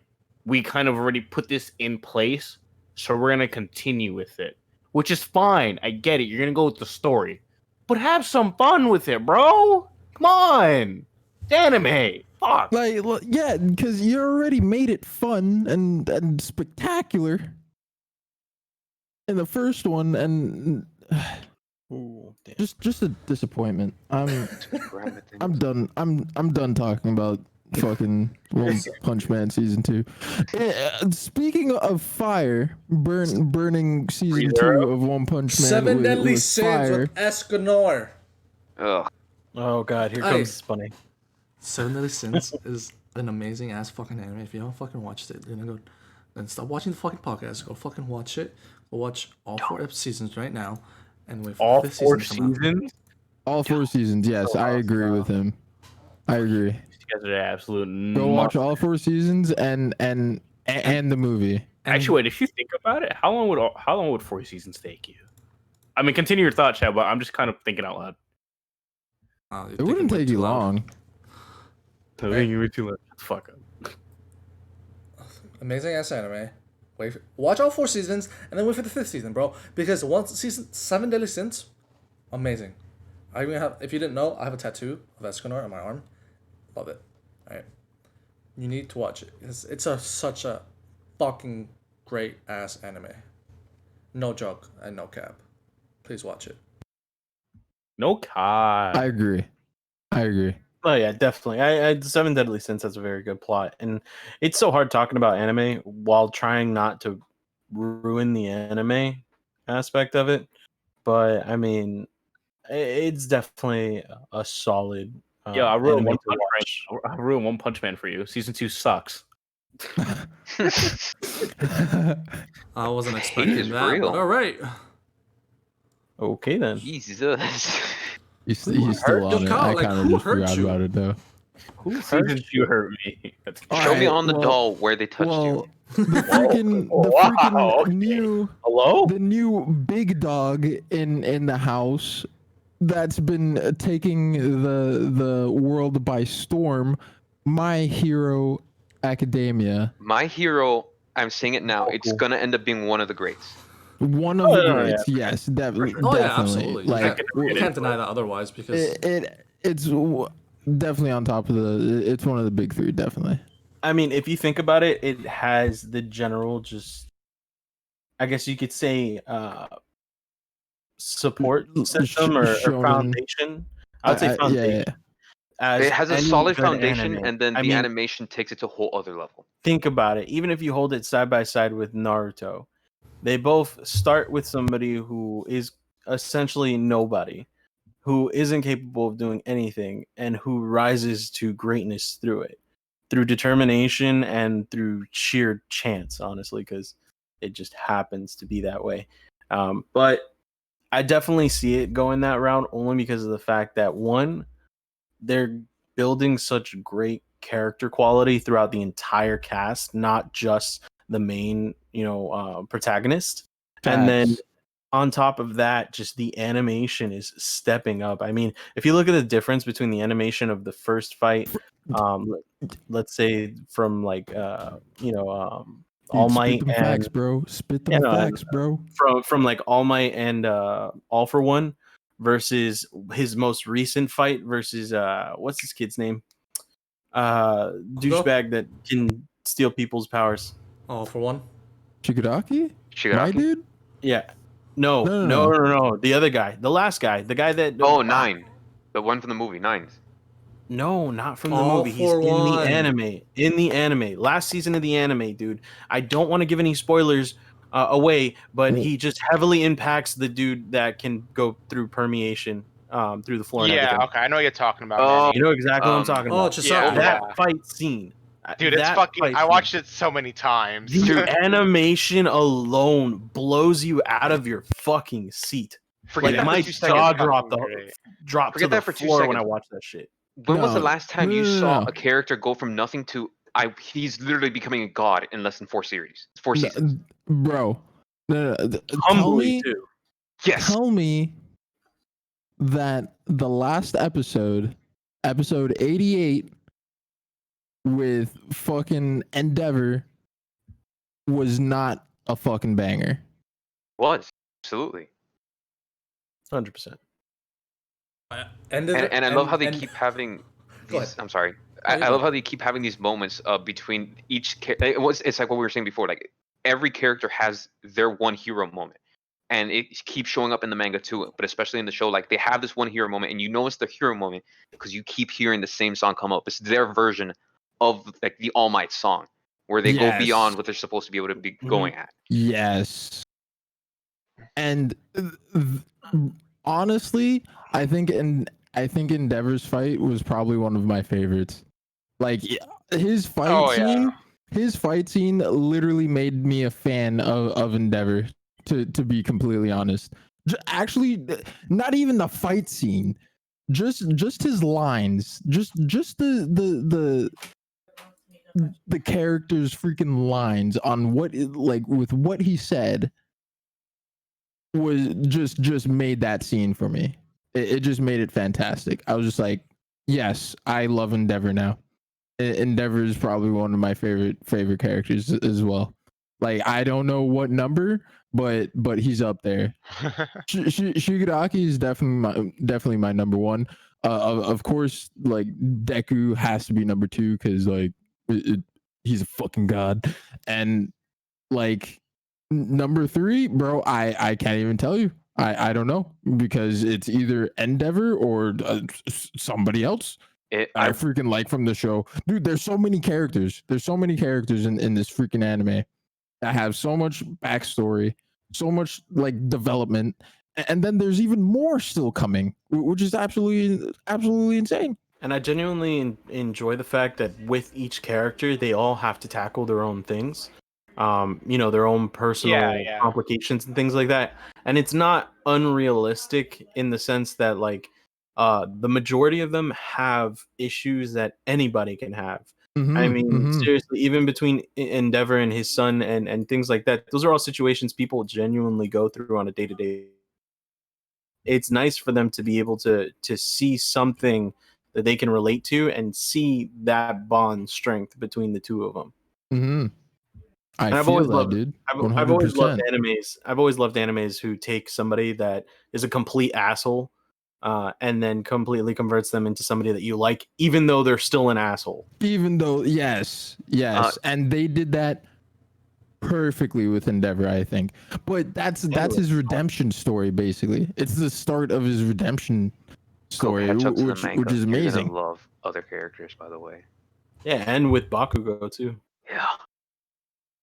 we kind of already put this in place, so we're gonna continue with it, which is fine. I get it. You're gonna go with the story, but have some fun with it, bro. Come on, it's anime. Fuck. Like, yeah, because you already made it fun and spectacular in the first one, and Ooh, damn. just a disappointment. I'm done. I'm done talking about fucking One Punch Man season 2. Speaking of fire, burning season 2 of One Punch Man. Seven with, Deadly with Sins fire. with Escanor. Ugh. Oh god, here Hey. comes Spunny. Seven Deadly Sins is an amazing ass fucking anime. If you haven't fucking watched it, then stop watching the fucking podcast. Go fucking watch it. Go watch all 4 seasons right now, and wait for All the 5th 4 season to come out. seasons. All 4 seasons. Yes, I agree with him. I agree. These guys are absolute. Go watch all 4 seasons and the movie. Actually, wait. If you think about it, how long would 4 seasons take you? I mean, continue your thought, Chad. But I'm just kind of thinking out loud. It wouldn't take you long. I think you were too late. Fuck up. Amazing ass anime. Watch all 4 seasons and then wait for the 5th season, bro. Because once season 7 Deadly Sins, amazing. I even have, if you didn't know, I have a tattoo of Escanor on my arm. Love it. All right, you need to watch it. It's such a fucking great ass anime. No joke and no cap. Please watch it. No God. I agree. Oh yeah, definitely. I Seven Deadly Sins has a very good plot, and it's so hard talking about anime while trying not to ruin the anime aspect of it. But I mean, it's definitely a solid. Yeah, I ruined anime One to Punch watch. Man. I ruined One Punch Man for you. Season 2 sucks. I wasn't Hate expecting is that, real. but all right. Okay then. Jesus. He's still on it. Kyle, I like, kind of who just hurt forgot you? about it though. Season 2 hurt me. That's Show me Alright, on the doll where they touched Well, you. the freaking Wow, okay. new Hello? the new big dog in the house that's been taking the world by storm. My Hero Academia, My Hero, I'm saying it now, it's cool. gonna end up being one of the greats. one of the yeah, greats. Yes, definitely. Oh yeah, definitely. absolutely. Like You can't deny that otherwise because it's definitely on top of it's one of the big 3, definitely. I mean, if you think about it, it has the general, just I guess you could say, support system or Shonen. foundation. I would say foundation. Yeah. As It has a any solid good foundation, anime. and then I the mean, animation takes it to a whole other level. think about it. Even if you hold it side by side with Naruto, they both start with somebody who is essentially nobody, who isn't capable of doing anything, and who rises to greatness through it, through determination and through sheer chance, honestly, because it just happens to be that way. But I definitely see it going that route only because of the fact that, one, they're building such great character quality throughout the entire cast, not just the main, protagonist. And then on top of that, just the animation is stepping up. I mean, if you look at the difference between the animation of the first fight, let's say from like All Might spit them and facts, bro. Spit them facts, bro. from like All Might and All for One versus his most recent fight versus what's this kid's name? Douchebag that can steal people's powers. All for One. Shigaraki? Shigaraki? My dude? Yeah. No. The other guy. The last guy. The guy that Nine. The one from the movie, Nines. No, not from the All movie. He's for in the One. anime. In the anime. Last season of the anime, dude. I don't want to give any spoilers away, but he just heavily impacts the dude that can go through permeation through the floor and Yeah, everything. okay, I know what you're talking about. Oh, Manny. You know exactly what I'm talking Oh, about. Chisaki. That fight scene. Dude, it's that fucking. fight I scene. watched it so many times. The animation alone blows you out of your fucking seat. Forget that My for 2 jaw seconds. dropped Forget to the that for 2 floor when I seconds. watched that shit. When was the No. last time you No. saw a character go from nothing to he's literally becoming a god in less than 4 series, 4 No, seasons. bro. No, tell Humbly me, too. Yes. tell me that the last episode, episode 88, with fucking Endeavor, was not a fucking banger. Was absolutely. 100%. And I love how they and- keep having Go these. ahead. I'm sorry. No, you I go. love how they keep having these moments between each. It's like what we were saying before. Like every character has their one hero moment, and it keeps showing up in the manga too. But especially in the show, like they have this one hero moment, and you know it's the hero moment because you keep hearing the same song come up. It's their version of like the All Might song, where they go Yes. beyond what they're supposed to be able to be going at. Yes. And honestly, I think Endeavor's fight was probably one of my favorites. Like his fight Oh, yeah. scene, his fight scene literally made me a fan of Endeavor. To be completely honest, actually, not even the fight scene, just his lines, just the character's freaking lines on what like with what he said was just made that scene for me. It just made it fantastic. I was just like, yes, I love Endeavor now. Endeavor is probably one of my favorite characters as well. Like I don't know what number, but he's up there. Shigaraki is definitely my number one. Of course, like Deku has to be number two because like he's a fucking god, and like number three, bro, I can't even tell you. I don't know because it's either Endeavor or somebody else. I freaking like from the show, dude. There's so many characters. There's so many characters in this freaking anime that have so much backstory, so much like development, and then there's even more still coming, which is absolutely insane. And I genuinely enjoy the fact that with each character, they all have to tackle their own things, their own personal Yeah. complications and things like that. And it's not unrealistic in the sense that like the majority of them have issues that anybody can have. I mean, seriously, even between Endeavor and his son and things like that, those are all situations people genuinely go through on a day-to-day. It's nice for them to be able to see something that they can relate to and see that bond strength between the two of them. I've always loved, dude. I've always loved animes. I've always loved animes who take somebody that is a complete asshole, and then completely converts them into somebody that you like, even though they're still an asshole. Even though, yes, and they did that perfectly with Endeavor, I think. But that's his redemption story, basically. It's the start of his redemption story, which is amazing. You're gonna love other characters, by the way. Yeah, and with Bakugo too. Yeah.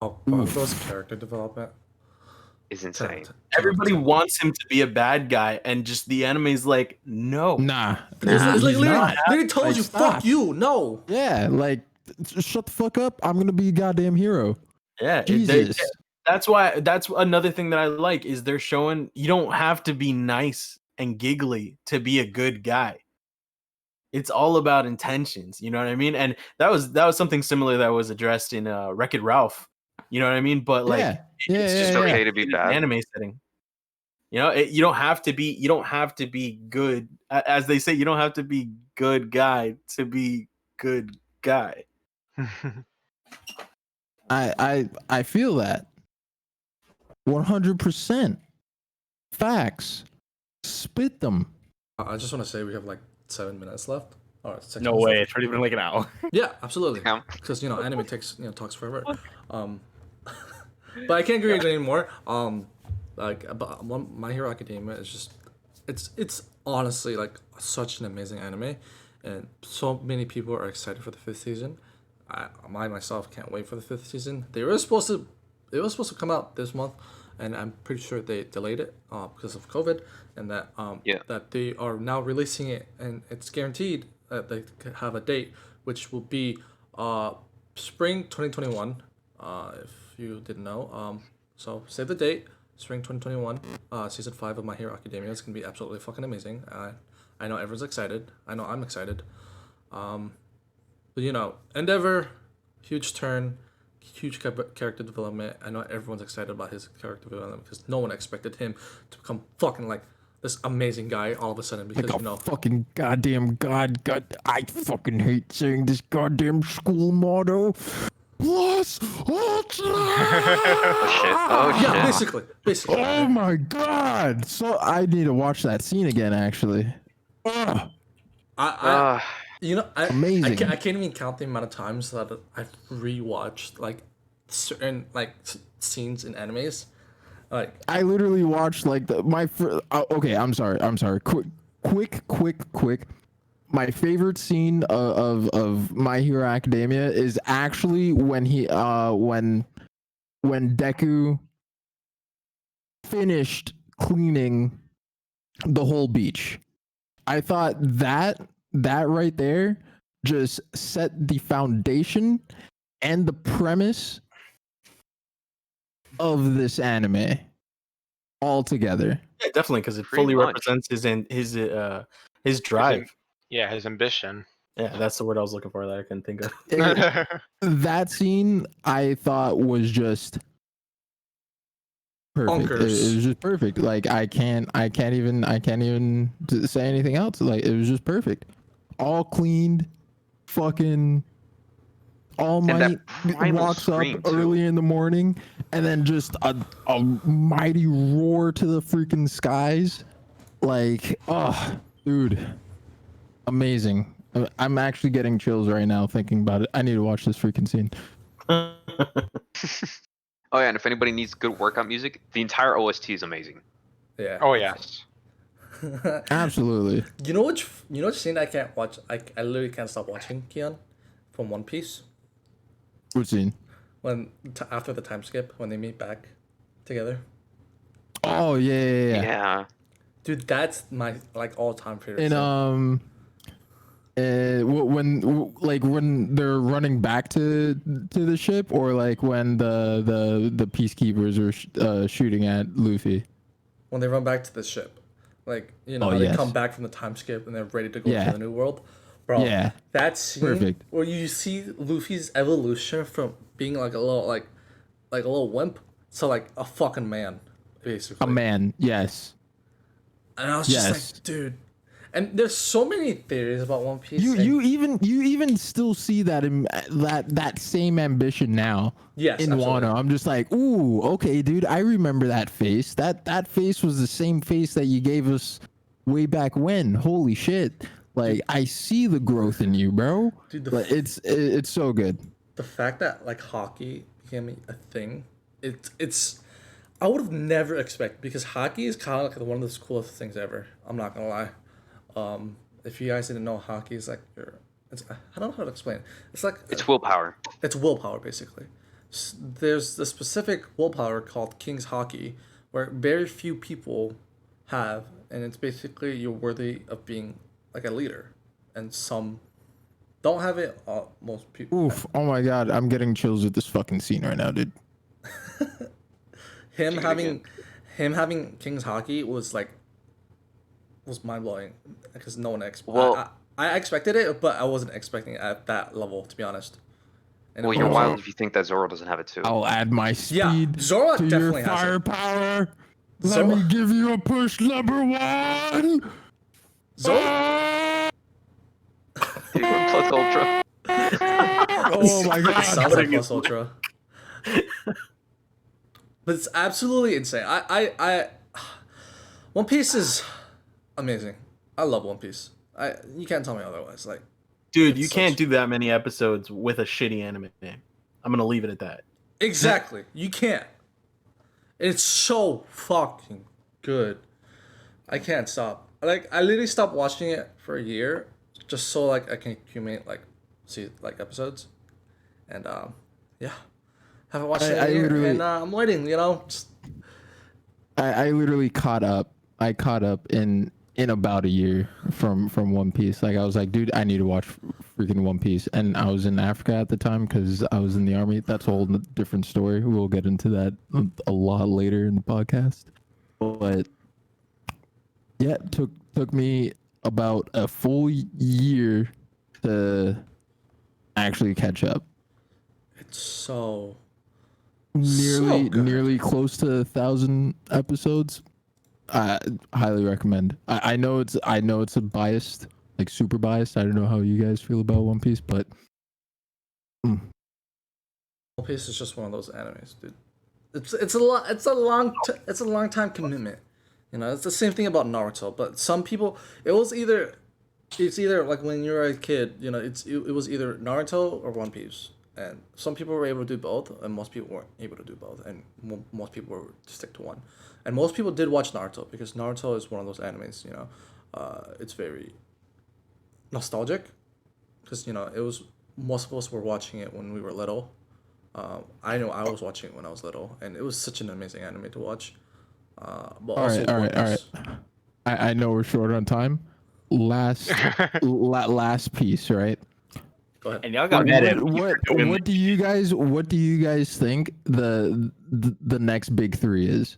Oh, Bakugo's character development is insane. Everybody wants him to be a bad guy, and just the anime's like, no. Nah. It's like not. literally told you, stop. fuck you, no. Yeah, like, shut the fuck up. I'm gonna be a goddamn hero. Yeah, Jesus. That's another thing that I like is they're showing you don't have to be nice and giggly to be a good guy. It's all about intentions, you know what I mean? And that was something similar that was addressed in Wreck-It Ralph. You know what I mean? But like it's just okay to be bad. Anime setting. You know, you don't have to be good. As they say, you don't have to be good guy to be good guy. I feel that 100% facts. Spit them. I just want to say we have like 7 minutes left. All right, 6 no minutes way, left. it's already been like an hour. Yeah, absolutely. Because anime takes talks forever. But I can't agree anymore. About My Hero Academia is just it's honestly like such an amazing anime, and so many people are excited for the 5th season. I myself can't wait for the 5th season. It was supposed to come out this month, and I'm pretty sure they delayed it because of COVID, and that that they are now releasing it, and it's guaranteed that they have a date, which will be spring 2021. If you didn't know, so save the date, spring 2021, season 5 of My Hero Academia. It's gonna be absolutely fucking amazing. I know everyone's excited. I know I'm excited. But Endeavor, huge turn, huge character development. I know everyone's excited about his character development because no one expected him to become fucking like this amazing guy all of a sudden because Like a fucking goddamn god. I fucking hate saying this goddamn school motto. Plus ultra. Oh shit! yeah, basically. Oh my god! So I need to watch that scene again. Actually, I Amazing. I can't even count the amount of times that I've rewatched like certain like scenes in animes. Like I literally watched like okay, I'm sorry. Quick. My favorite scene of My Hero Academia is actually when when Deku finished cleaning the whole beach. I thought that right there just set the foundation and the premise of this anime all together. Yeah, definitely, because it Pretty fully much. represents his drive. Yeah, his ambition. Yeah, that's the word I was looking for that I couldn't think of. That scene I thought was just perfect. It was just perfect. Like I can't even say anything else. Like it was just perfect. All cleaned, fucking All Might walks up early in the morning and then just a mighty roar to the freaking skies. Like, oh, dude, amazing. I'm actually getting chills right now thinking about it. I need to watch this freaking scene. Oh yeah, and if anybody needs good workout music, the entire OST is amazing. yeah. Oh yeah. Absolutely. You know which scene I can't watch? I literally can't stop watching, Keon, from One Piece. What scene? When after the time skip, when they meet back together. Oh yeah. Yeah. Dude, that's my like all-time favorite. And when they're running back to the ship, or like when the peacekeepers are shooting at Luffy. When they run back to the ship, like how they come back from the time skip and they're ready to go to the new world, bro. Yeah, that scene perfect. where you see Luffy's evolution from being like a little wimp to like a fucking man, basically. A man, yes. And I was just like, dude. And there's so many theories about One Piece. You even still see that same ambition now. Yes, in absolutely. Wano. I'm just like, ooh, okay, dude. I remember that face. That face was the same face that you gave us way back when. Holy shit! Like I see the growth in you, bro. Dude, it's so good. The fact that like hockey became a thing, it's I would have never expected, because hockey is kind of like one of the coolest things ever. I'm not gonna lie. If you guys didn't know, hockey is like I don't know how to explain it. It's like It's willpower. It's willpower, basically. There's the specific willpower called King's Hockey, where very few people have, and it's basically you're worthy of being like a leader, and some don't have it. Most people. Oof! Oh my god, I'm getting chills with this fucking scene right now, dude. Him having King's Hockey was mind blowing, because no one I expected it, but I wasn't expecting it at that level, to be honest. And Well, you're wild if you think that Zoro doesn't have it too. I'll add my speed Zoro to definitely your has it. firepower. Let me give you a push number one. Zoro. He went plus ultra. Oh my god! Sounds like plus ultra. But it's absolutely insane. I One Piece is amazing. I love One Piece. You can't tell me otherwise. Like, dude, you can't do that many episodes with a shitty anime name. I'm gonna leave it at that. Exactly. You can't. It's so fucking good. I can't stop. Like, I literally stopped watching it for a year just so like I can accumulate see episodes. And yeah. Haven't watched it in a year, and I'm waiting, just... I literally caught up. I caught up in about a year from One Piece. Like I was like, dude, I need to watch freaking One Piece. And I was in Africa at the time because I was in the army. That's a whole different story. We'll get into that a lot later in the podcast. But yeah, it took me about a full year to actually catch up. It's so nearly good. nearly close to 1,000 episodes. I highly recommend. I know it's a biased, like super biased. I don't know how you guys feel about One Piece, but One Piece is just one of those animes, dude. It's a long time commitment. You know, it's the same thing about Naruto. But some people, it's either like when you were a kid, you know, it was either Naruto or One Piece, and some people were able to do both, and most people weren't able to do both, and most people were to stick to one, and most people did watch Naruto because Naruto is one of those animes, you know, it's very nostalgic, because you know it was most of us were watching it when we were little. I know I was watching it when I was little, and it was such an amazing anime to watch. But all also right, all One right, all right. Piece. I know we're short on time. Last piece, right? Go ahead. And y'all got mad at me What for doing what do you guys think the next big three is?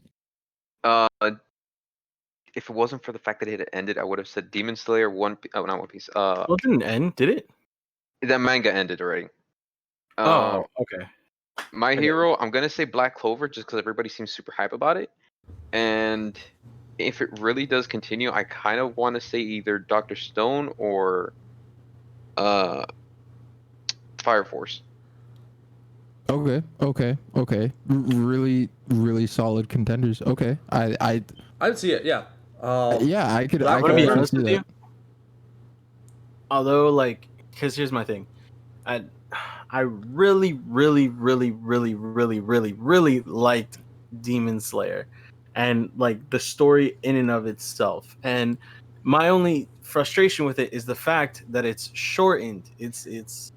Uh, if it wasn't for the fact that it had ended, I would have said Demon Slayer, not One Piece. Well, it didn't end, did it? That manga ended already. Oh, okay. My Okay. Hero, I'm gonna say Black Clover just because everybody seems super hype about it. And if it really does continue, I kind of want to say either Doctor Stone or uh Fire Force. Okay. Really solid contenders. Okay, I'd see it. Yeah. yeah, I could Black I'm gonna be actually honest see with that. you. Although, like, because here's my thing, I really liked Demon Slayer, and like the story in and of itself. And my only frustration with it is the fact that it's shortened. It's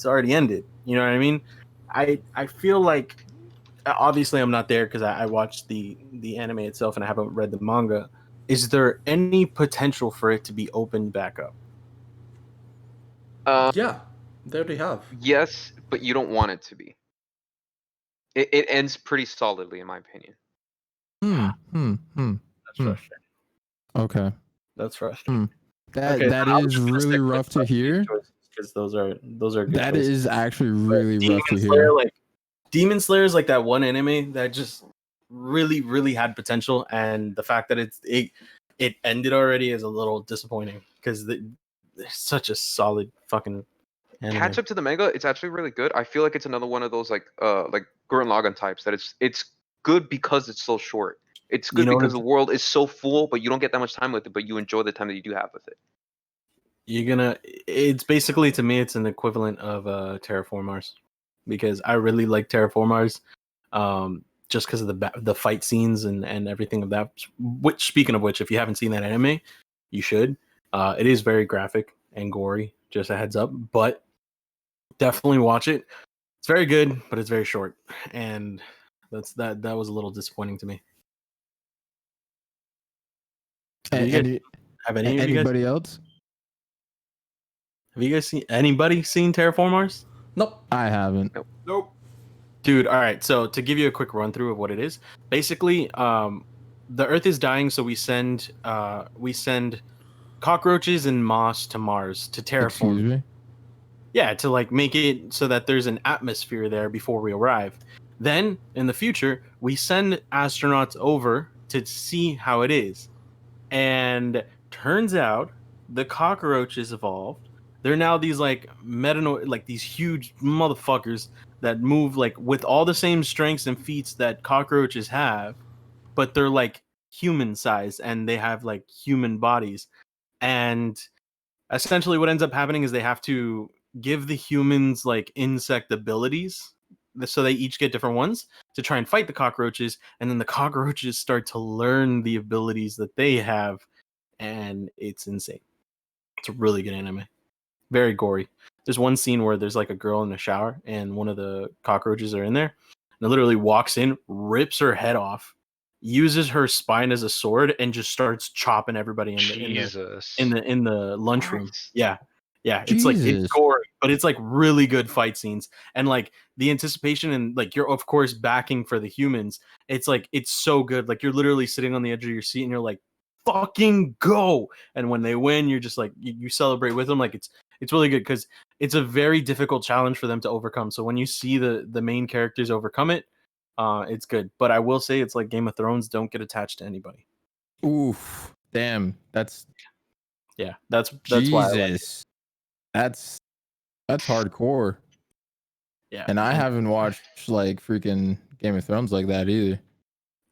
already ended. You know what I mean? I feel like obviously I'm not there because I watched the anime itself and I haven't read the manga. Is there any potential for it to be opened back up? Yeah. They already have. Yes, but you don't want it to be. It ends pretty solidly, in my opinion. That's frustrating. Okay. That's frustrating. That is really rough to hear. Because those are good That choices. is actually But really rough to Slayer, hear. like Demon Slayer is like that one anime that just really had potential, and the fact that it ended already is a little disappointing because it's such a solid fucking anime. Catch up to the manga. It's actually really good. I feel like it's another one of those like Gurren Lagann types that it's good because it's so short. It's good You know, because the world is so full, but you don't get that much time with it, but you enjoy the time that you do have with it. it's basically, to me, it's an equivalent of Terraform Mars, because I really like Terraform Mars, just because of the fight scenes and everything of that. Which, speaking of which, if you haven't seen that anime, you should. It is very graphic and gory, just a heads up, but definitely watch it. It's very good, but it's very short, and that was a little disappointing to me. Have you guys Anybody else? have you guys seen anybody seen Terraform Mars? Nope. I haven't. Nope. Dude, all right. So to give you a quick run through of what it is, basically, the Earth is dying, so we send cockroaches and moss to Mars to terraform. Excuse me. Yeah, to like make it so that there's an atmosphere there before we arrive. Then in the future, we send astronauts over to see how it is. And turns out the cockroaches evolved. They're now these like like these huge motherfuckers that move like with all the same strengths and feats that cockroaches have, but they're like human size and they have like human bodies. And essentially what ends up happening is they have to give the humans like insect abilities, so they each get different ones to try and fight the cockroaches, and then the cockroaches start to learn the abilities that they have, and it's insane. It's a really good anime, very gory. There's one scene where there's like a girl in the shower and one of the cockroaches are in there, and it literally walks in, rips her head off, uses her spine as a sword, and just starts chopping everybody Jesus. in the lunchroom. What? Yeah, it's like it's Jesus. gory, but it's like really good fight scenes, and like the anticipation and like you're of course backing for the humans. It's like it's so good. Like you're literally sitting on the edge of your seat and you're like, "Fucking go!" And when they win, you're just like you celebrate with them. Like it's really good because it's a very difficult challenge for them to overcome. So when you see the main characters overcome it, it's good. But I will say it's like Game of Thrones. Don't get attached to anybody. Oof, damn, that's That's Jesus. why I like it. That's hardcore. Yeah, And I haven't watched like freaking Game of Thrones like that either.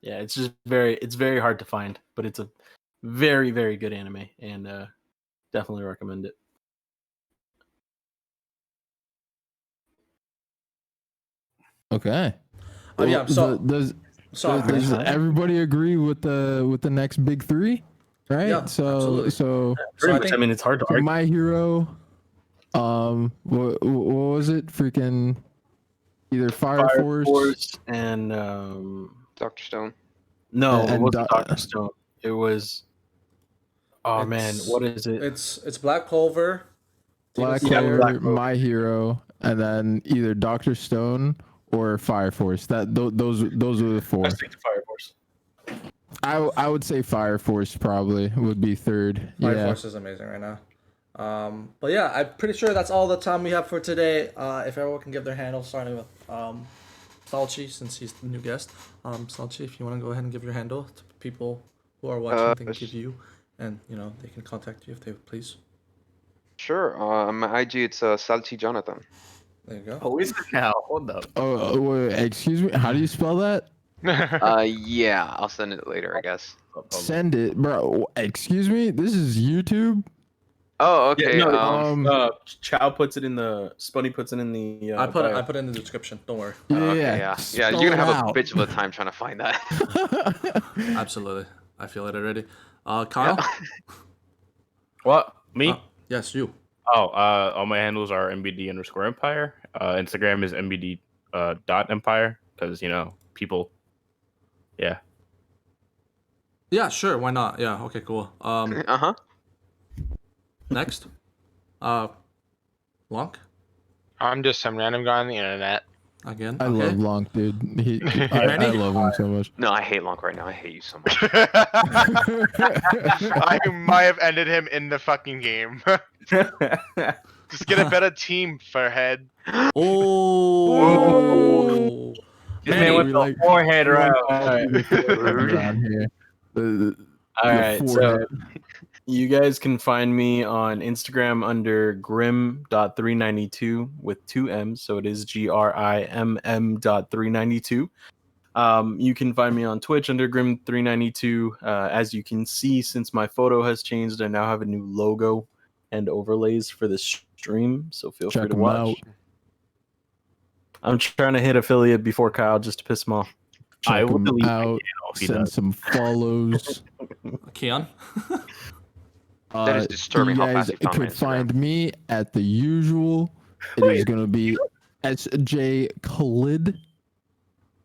Yeah, it's just it's very hard to find, but it's a very, very good anime, and definitely recommend it. Okay. Oh yeah. So does sorry. everybody agree with the next big three? Right. Yeah, absolutely. So So I I think mean, it's hard to for argue. My Hero, what was it? Freaking either Fire Force and Dr. Stone. no, it and wasn't Dr. Stone. It was man, what is it? It's Black Clover, Black Demon Slayer. Clover, Black Clover. My Hero, and then either Dr. Stone or Fire Force. Those were the four. I stick to Fire Force. I would say Fire Force probably would be third. Fire Yeah. Force is amazing right now. But yeah, I'm pretty sure that's all the time we have for today. If everyone can give their handle, starting with Salchi, since he's the new guest. Salchi, if you want to go ahead and give your handle to people who are watching, they can give you, and they can contact you if they please. Sure. My IG, it's SalchiJohnathan. There you go. Oh, is it now? Hold up. Oh, wait, excuse me. How do you spell that? Yeah, I'll send it later, I guess. Send it, bro. Excuse me. This is YouTube. Oh, okay. Yeah, no, Chow puts it in the Spunny puts it in the. I put bio. it in the description. Don't worry. Okay, Yeah. yeah. You're gonna have a bitch of a time trying to find that. Absolutely, I feel it already. Kyle. What? Me? Yes, you. All my handles are MBD_Empire. Instagram is MBD .Empire because people. Yeah. Yeah, sure. Why not? Yeah. Okay. Cool. Uh-huh. Next. Lonk. I'm just some random guy on the internet. Again. I Okay. love Lonk, dude. I love him so much. No, I hate Lonk right now. I hate you so much. I might have ended him in the fucking game. Just get a better team, Furhead. Oh. This man with the forehead around. All right, so you guys can find me on Instagram under grim.392 with 2 M's, so it is GRIMM.392. You can find me on Twitch under grim392. As you can see, since my photo has changed, I now have a new logo and overlays for the stream, so feel free to watch. I'm trying to hit affiliate before Kyle just to piss him off. Check him out. Send some follows. Keon. That is disturbing You how guys fast you found my could Instagram. find me at the usual. It is going to be SJ Khalid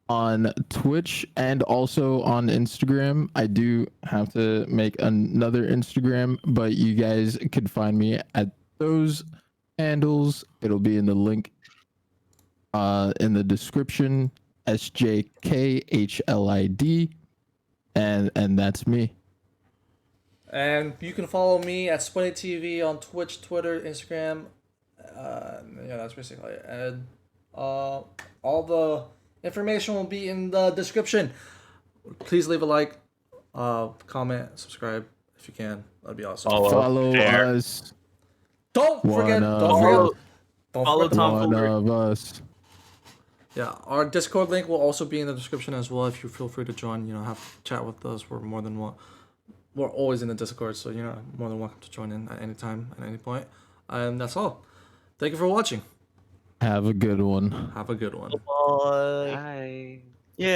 on Twitch and also on Instagram. I do have to make another Instagram, but you guys could find me at those handles. It'll be in the link in the description. SJKHLID, and that's me. And you can follow me at Spunny TV on Twitch, Twitter, Instagram. Yeah, that's basically it. And all the information will be in the description. Please leave a like, comment, subscribe if you can. That'd be awesome. Follow us. Don't forget. Follow One Tom of us. Yeah, our Discord link will also be in the description as well. If you feel free to join, have chat with us. We're more than one. We're always in the Discord, so you're more than welcome to join in at any time, at any point. And that's all. Thank you for watching. Have a good one. Have a good one. Bye.